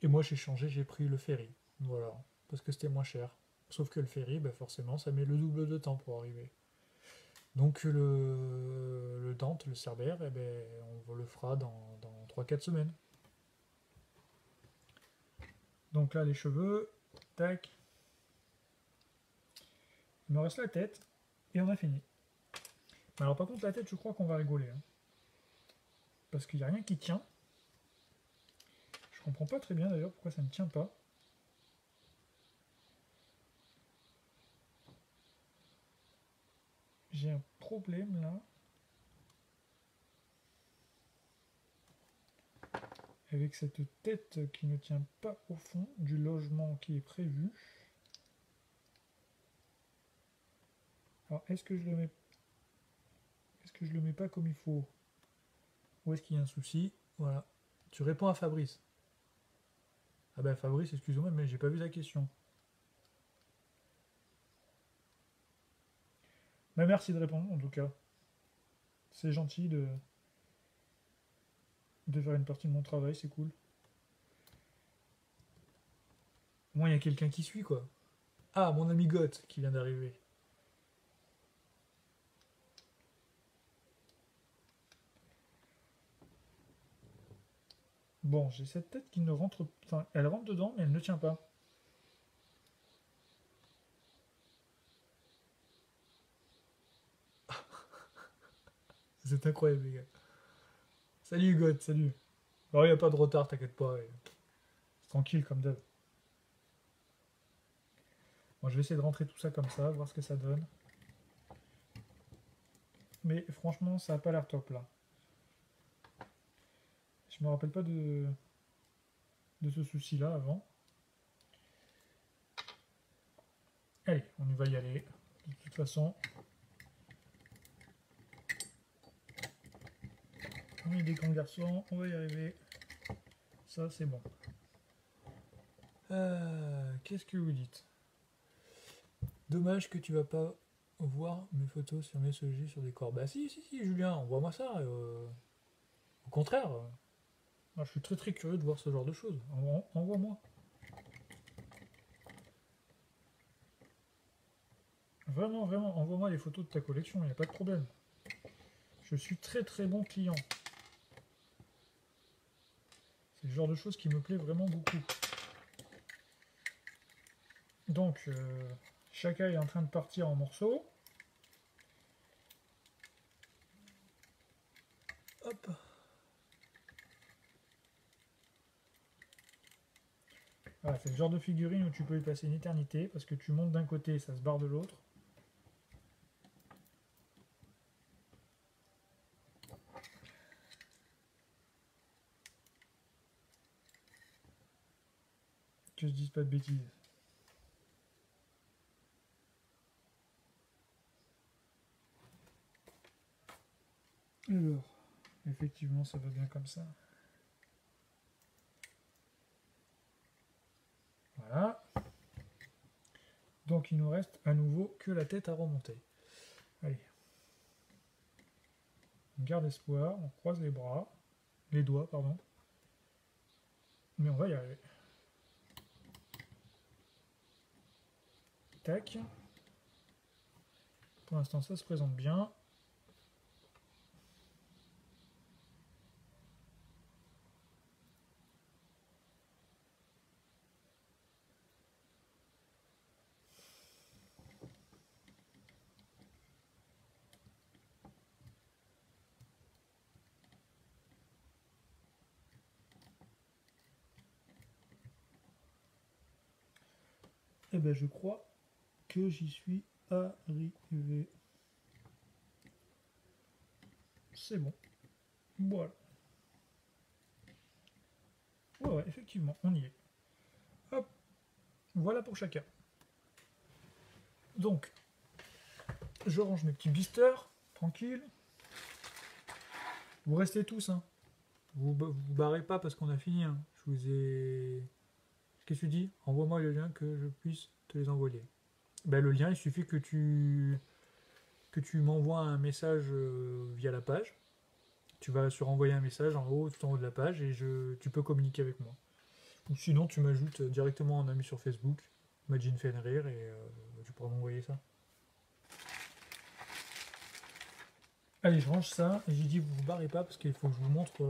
Et moi, j'ai changé, j'ai pris le ferry. Voilà, parce que c'était moins cher. Sauf que le ferry, forcément, ça met le double de temps pour arriver. Donc le Dante, le Cerbère, on le fera dans 3-4 semaines. Donc là, les cheveux, tac. Il me reste la tête, et on a fini. Alors par contre, la tête, je crois qu'on va rigoler. Hein. Parce qu'il n'y a rien qui tient. Je comprends pas très bien d'ailleurs pourquoi ça ne tient pas. J'ai un problème là. Avec cette tête qui ne tient pas au fond du logement qui est prévu. Alors est-ce que je le mets... Est-ce que je le mets pas comme il faut? Où est-ce qu'il y a un souci? Voilà. Tu réponds à Fabrice. Ah ben Fabrice, excuse-moi, mais j'ai pas vu la question. Mais merci de répondre en tout cas. C'est gentil de faire une partie de mon travail, c'est cool. Au moins il y a quelqu'un qui suit quoi. Ah, mon ami Goth qui vient d'arriver. Bon, j'ai cette tête qui ne rentre... Enfin, elle rentre dedans, mais elle ne tient pas. C'est incroyable, les gars. Salut, God, salut. Alors, il n'y a pas de retard, t'inquiète pas. tranquille comme d'hab. Bon, je vais essayer de rentrer tout ça comme ça, voir ce que ça donne. Mais franchement, ça n'a pas l'air top là. Je me rappelle pas de ce souci-là avant. Allez, on va y aller. De toute façon, on est des grands garçons, on va y arriver. Ça, c'est bon. Qu'est-ce que vous dites? Dommage que tu vas pas voir mes photos sur mes sujets sur des corps. Bah si, Julien, envoie-moi ça. Au contraire, moi, je suis très très curieux de voir ce genre de choses. Envoie-moi. Vraiment, vraiment, envoie-moi les photos de ta collection, il n'y a pas de problème. Je suis très très bon client. C'est le genre de choses qui me plaît vraiment beaucoup. Donc, Chaka est en train de partir en morceaux. Hop. Voilà, c'est le genre de figurine où tu peux y passer une éternité, parce que tu montes d'un côté, ça se barre de l'autre. Que je dise pas de bêtises. Alors, effectivement, ça va bien comme ça. Voilà. Donc il nous reste à nouveau que la tête à remonter. Allez. On garde espoir, on croise les bras, les doigts, pardon. Mais on va y arriver. Tac. Pour l'instant, ça se présente bien. Eh ben, je crois que j'y suis arrivé. C'est bon. Voilà. Ouais, effectivement, on y est. Hop. Voilà pour chacun. Donc, je range mes petits blisters, tranquille. Vous restez tous, hein. Vous barrez pas parce qu'on a fini, hein. Je vous ai... Qu'est-ce que tu dis? Envoie-moi le lien que je puisse te les envoyer. Ben, le lien, il suffit que tu m'envoies un message via la page. Tu vas sur envoyer un message en haut, tout en haut de la page, et tu peux communiquer avec moi. Ou sinon, tu m'ajoutes directement en ami sur Facebook, Majin Fenrir, et tu pourras m'envoyer ça. Allez, je range ça, et j'ai dit vous vous barrez pas parce qu'il faut que je vous montre.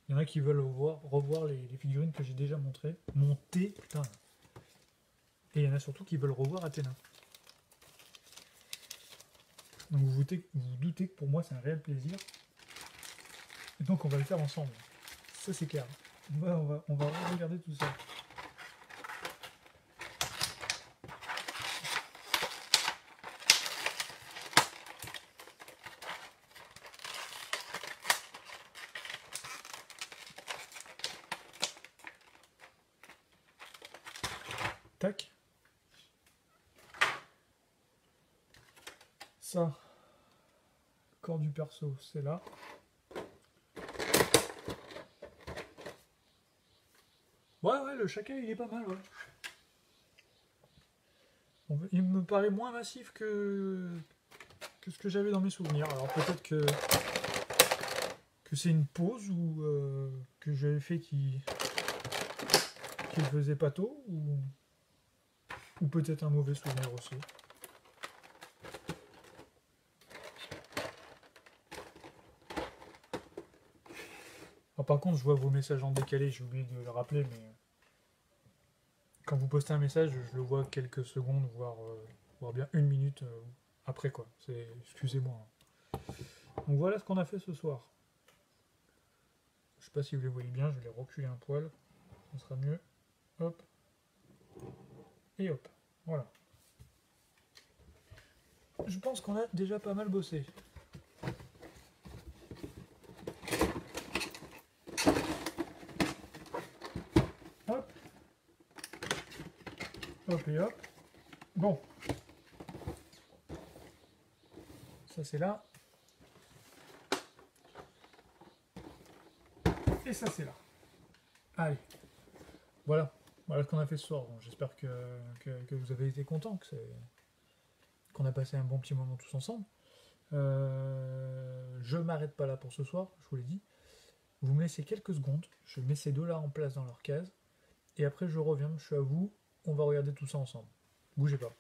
Il y en a qui veulent revoir les figurines que j'ai déjà montrées. Montées, putain. Et il y en a surtout qui veulent revoir Athéna. Donc vous doutez que pour moi c'est un réel plaisir. Et donc on va le faire ensemble. Ça c'est clair. On va regarder tout ça. Tac. Ça, corps du perso, c'est là. Ouais, le Chaka, il est pas mal, ouais. Il me paraît moins massif que ce que j'avais dans mes souvenirs. Alors peut-être que c'est une pause ou que j'avais fait qui faisait pas tôt, ou peut-être un mauvais souvenir aussi. Alors, par contre, je vois vos messages en décalé, j'ai oublié de le rappeler, mais quand vous postez un message, je le vois quelques secondes, voire bien une minute après, quoi. Excusez-moi. Donc voilà ce qu'on a fait ce soir. Je sais pas si vous les voyez bien, je vais les reculer un poil. ça sera mieux. Hop. Et hop. Voilà. Je pense qu'on a déjà pas mal bossé. Hop. Hop et hop. Bon. Ça c'est là. Et ça c'est là. Allez. Voilà. Voilà ce qu'on a fait ce soir. Bon, j'espère que vous avez été contents, qu'on a passé un bon petit moment tous ensemble. Je m'arrête pas là pour ce soir, je vous l'ai dit. Vous me laissez quelques secondes, je mets ces deux-là en place dans leur case, et après je reviens, je suis à vous, on va regarder tout ça ensemble. Bougez pas.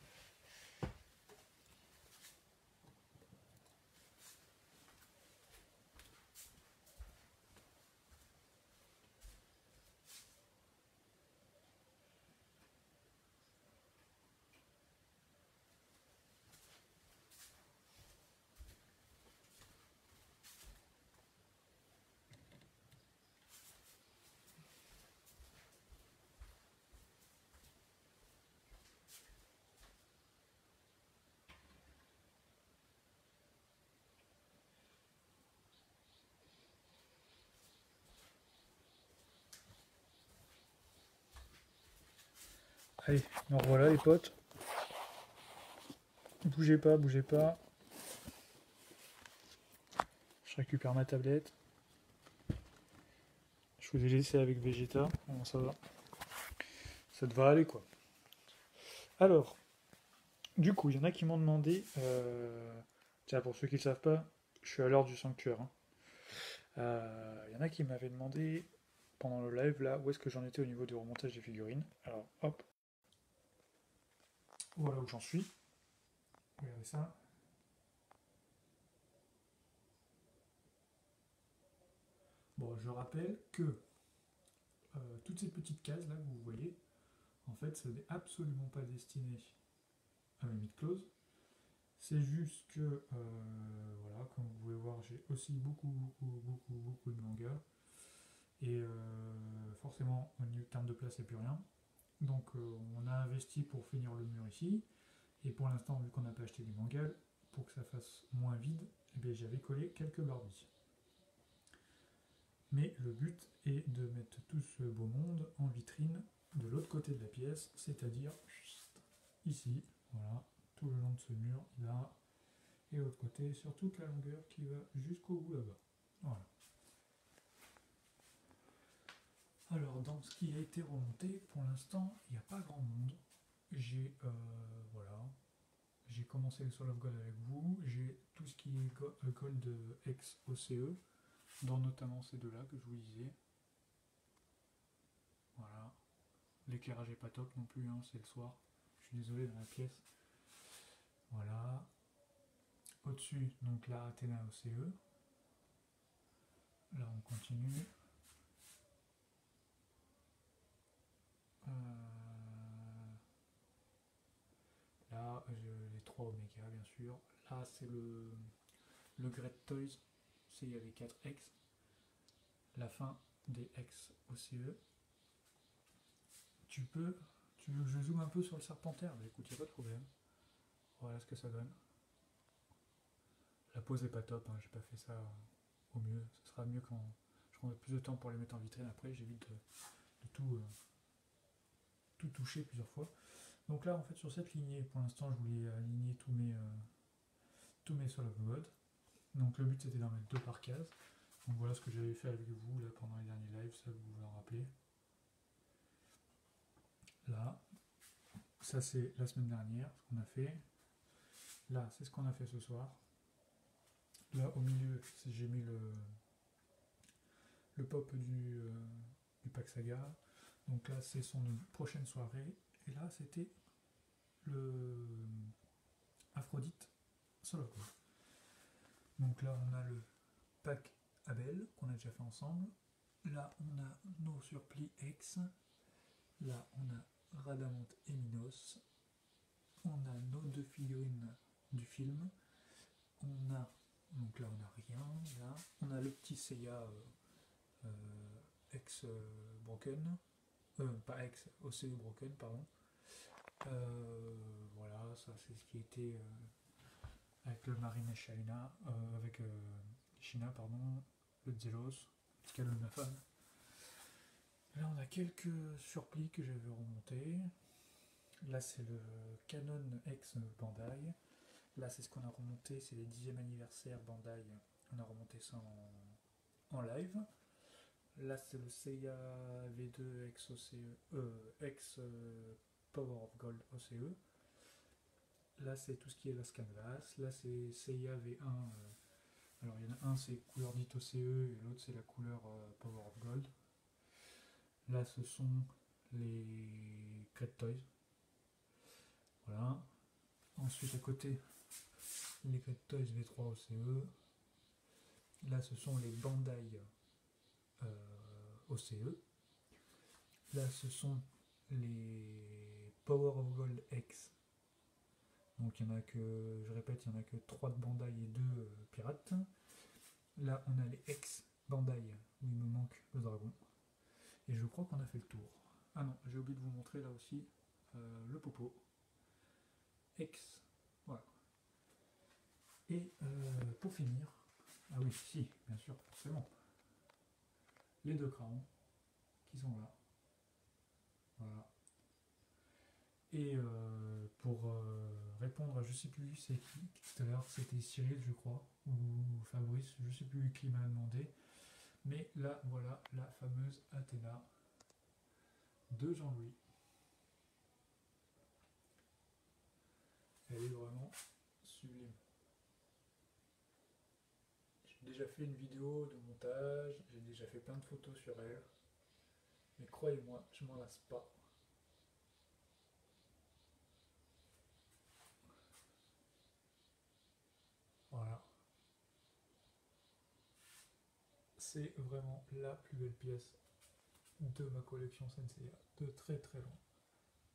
Allez, donc voilà les potes. Bougez pas, bougez pas. Je récupère ma tablette. Je vous ai laissé avec Vegeta. Bon, ça va. Ça devrait aller quoi. Alors, du coup, il y en a qui m'ont demandé. Tiens, pour ceux qui ne savent pas, je suis à l'heure du sanctuaire. Hein. Il y en a qui m'avaient demandé pendant le live là où est-ce que j'en étais au niveau du remontage des figurines. Alors, hop. Voilà où j'en suis. Regardez ça. Bon, je rappelle que toutes ces petites cases là que vous voyez, en fait, ce n'est absolument pas destiné à mes mythes closes. C'est juste que, voilà, comme vous pouvez voir, j'ai aussi beaucoup de mangas. Et forcément, au niveau terme de place, il n'y a plus rien. Donc, on a investi pour finir le mur ici. Et pour l'instant, vu qu'on n'a pas acheté des mangas, pour que ça fasse moins vide, eh bien, j'avais collé quelques Barbies. Mais le but est de mettre tout ce beau monde en vitrine de l'autre côté de la pièce, c'est-à-dire ici, voilà, tout le long de ce mur, là, et l'autre côté, sur toute la longueur qui va jusqu'au bout là-bas. Voilà. Alors, dans ce qui a été remonté, pour l'instant, il n'y a pas grand monde. J'ai, voilà, j'ai commencé le Soul of God avec vous, j'ai tout ce qui est Gold ex OCE, dont notamment ces deux-là que je vous disais. Voilà. L'éclairage est pas top non plus, hein, c'est le soir. Je suis désolé dans la pièce. Voilà. Au-dessus, donc là, Athéna OCE. Là, on continue. Là, les 3 Oméga, bien sûr. Là, c'est le Great Toys. C'est il y avait 4 X. La fin des X OCE. Tu veux que je zoome un peu sur le Serpentaire? Bah écoute, il n'y a pas de problème. Voilà ce que ça donne. La pose est pas top, hein, j'ai pas fait ça au mieux. Ce sera mieux quand je prendrai plus de temps pour les mettre en vitrine après. J'évite de tout toucher plusieurs fois. Donc là, en fait, sur cette lignée, pour l'instant, je voulais aligner tous mes Soul of God. Donc le but, c'était d'en mettre 2 par case. Donc voilà ce que j'avais fait avec vous là pendant les derniers lives, ça vous vous en rappelez. Là, ça c'est la semaine dernière, ce qu'on a fait. Là, c'est ce qu'on a fait ce soir. Là, au milieu, j'ai mis le pop du pack saga. Donc là, c'est son prochaine soirée. Et là, c'était le Aphrodite Soul of God. Donc là, on a le pack Abel qu'on a déjà fait ensemble. Là, on a nos surplis X. Là, on a Radamante et Minos. On a nos 2 figurines du film. On a, donc là, on n'a rien. Là, on a le petit Seiya ex Broken. pas ex, OCE Broken, pardon. Voilà, ça c'est ce qui était avec le Marine China, avec China, pardon, le Zelos, le cadeau de ma femme. Là on a quelques surplis que j'avais remontés. Là c'est le Canon X Bandai. Là c'est ce qu'on a remonté, c'est les 10e anniversaire Bandai. On a remonté ça en live. Là c'est le Seiya V2 X OCE, X Power of Gold OCE. Là c'est tout ce qui est Lost Canvas. Là c'est Seiya V1. Alors il y en a un c'est couleur dite OCE et l'autre c'est la couleur Power of Gold. Là ce sont les Crate Toys. Voilà. Ensuite à côté les Crate Toys V3 OCE. Là ce sont les Bandai OCE. Là ce sont les Power of Gold X. Donc il y en a que, je répète, il n'y en a que 3 de Bandai et 2 pirates. Là on a les X Bandai où il me manque le dragon. Et je crois qu'on a fait le tour. Ah non, j'ai oublié de vous montrer là aussi le popo. X. Voilà. Et pour finir, ah oui, si, bien sûr, forcément. Les 2 crayons qui sont là. Voilà. Et pour répondre à je sais plus c'est qui, tout à l'heure c'était Cyril je crois, ou Fabrice, je sais plus qui m'a demandé. Mais là voilà la fameuse Athéna de Jean-Louis. Elle est vraiment sublime. J'ai déjà fait une vidéo de montage, j'ai déjà fait plein de photos sur elle. Mais croyez-moi, je m'en lasse pas. Voilà. C'est vraiment la plus belle pièce de ma collection Senseiya, de très très loin.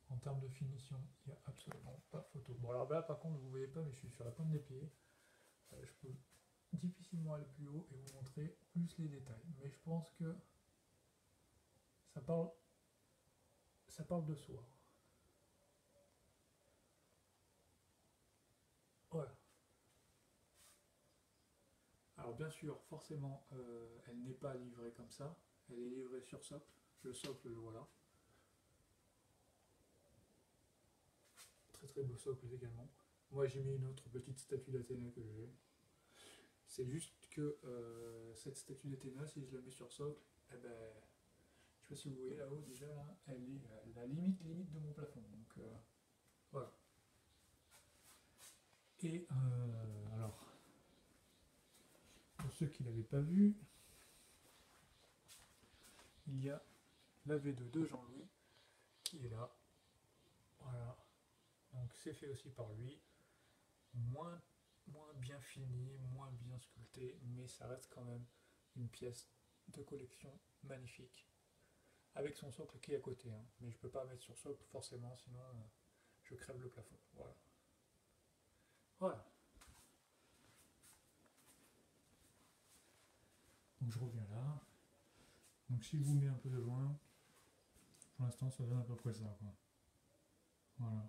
En termes de finition, il n'y a absolument pas photo. Bon alors là par contre vous ne voyez pas mais je suis sur la pointe des pieds. Je peux difficilement aller plus haut et vous montrer plus les détails. Mais je pense que ça parle de soi. Voilà. Alors bien sûr, forcément, elle n'est pas livrée comme ça. Elle est livrée sur socle. Le socle, le voilà. Très très beau socle également. Moi j'ai mis une autre petite statue d'Athéna que j'ai. C'est juste que cette statue d'Athéna, si je la mets sur socle, eh ben, je sais pas si vous voyez là-haut déjà, là, elle est la limite de mon plafond. Donc voilà. Et alors, pour ceux qui ne l'avaient pas vu, il y a la V2 de Jean-Louis qui est là. Voilà. Donc c'est fait aussi par lui. Moins bien fini, moins bien sculpté, mais ça reste quand même une pièce de collection magnifique. Avec son socle qui est à côté. Hein. Mais je peux pas mettre sur socle forcément, sinon je crève le plafond. Voilà. Voilà. Donc je reviens là. Donc si je vous mets un peu de loin, pour l'instant ça donne à peu près ça. Quoi. Voilà.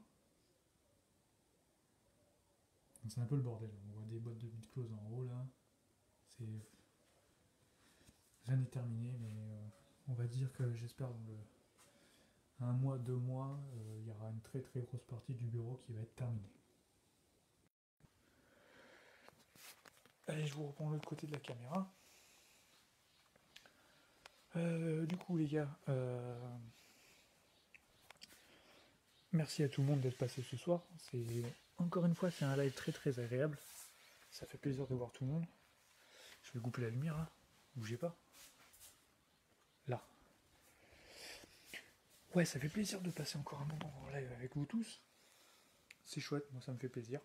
C'est un peu le bordel. On voit des boîtes de bit close en haut là. C'est. Rien n'est terminé, mais on va dire que j'espère dans un mois, 2 mois, il y aura une très très grosse partie du bureau qui va être terminée. Allez, je vous reprends l'autre côté de la caméra. Du coup, les gars, merci à tout le monde d'être passé ce soir. Encore une fois, c'est un live très très agréable. Ça fait plaisir de voir tout le monde. Je vais couper la lumière là. Bougez pas. Là. Ouais, ça fait plaisir de passer encore un moment en live avec vous tous. C'est chouette, moi ça me fait plaisir.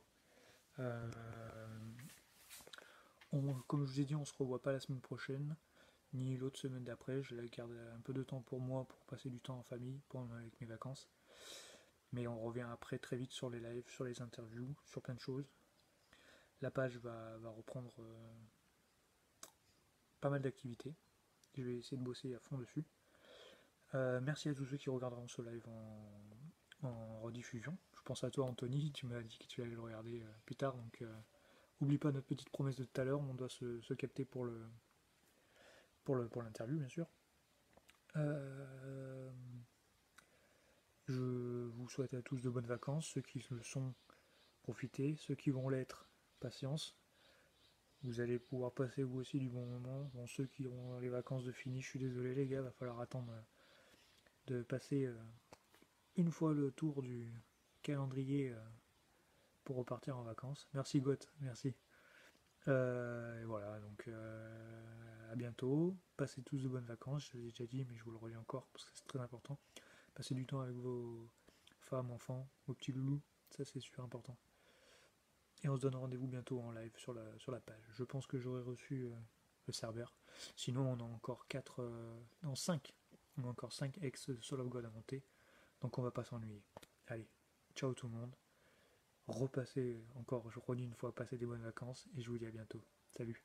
Comme je vous ai dit, on se revoit pas la semaine prochaine, ni l'autre semaine d'après. Je garde un peu de temps pour moi, pour passer du temps en famille, avec mes vacances. Mais on revient après très vite sur les lives, sur les interviews, sur plein de choses. La page va reprendre pas mal d'activités. Je vais essayer de bosser à fond dessus. Merci à tous ceux qui regarderont ce live en rediffusion. Je pense à toi Anthony, tu m'as dit que tu allais le regarder plus tard, donc oublie pas notre petite promesse de tout à l'heure, on doit se capter pour l'interview bien sûr. Je vous souhaite à tous de bonnes vacances, ceux qui le sont, profitez, ceux qui vont l'être, patience. Vous allez pouvoir passer vous aussi du bon moment. Bon, ceux qui ont les vacances de fini, je suis désolé les gars, va falloir attendre de passer une fois le tour du calendrier pour repartir en vacances. Merci Goth, merci. Et voilà, donc à bientôt. Passez tous de bonnes vacances, je l'ai déjà dit, mais je vous le redis encore parce que c'est très important. Passez du temps avec vos femmes, enfants, vos petits loulous, ça c'est super important. Et on se donne rendez-vous bientôt en live sur la page. Je pense que j'aurai reçu le serveur. Sinon, on a encore 4, non 5. On a encore 5 ex Soul of God à monter. Donc on va pas s'ennuyer. Allez, ciao tout le monde. Repassez encore, je redis une fois, passez des bonnes vacances et je vous dis à bientôt. Salut.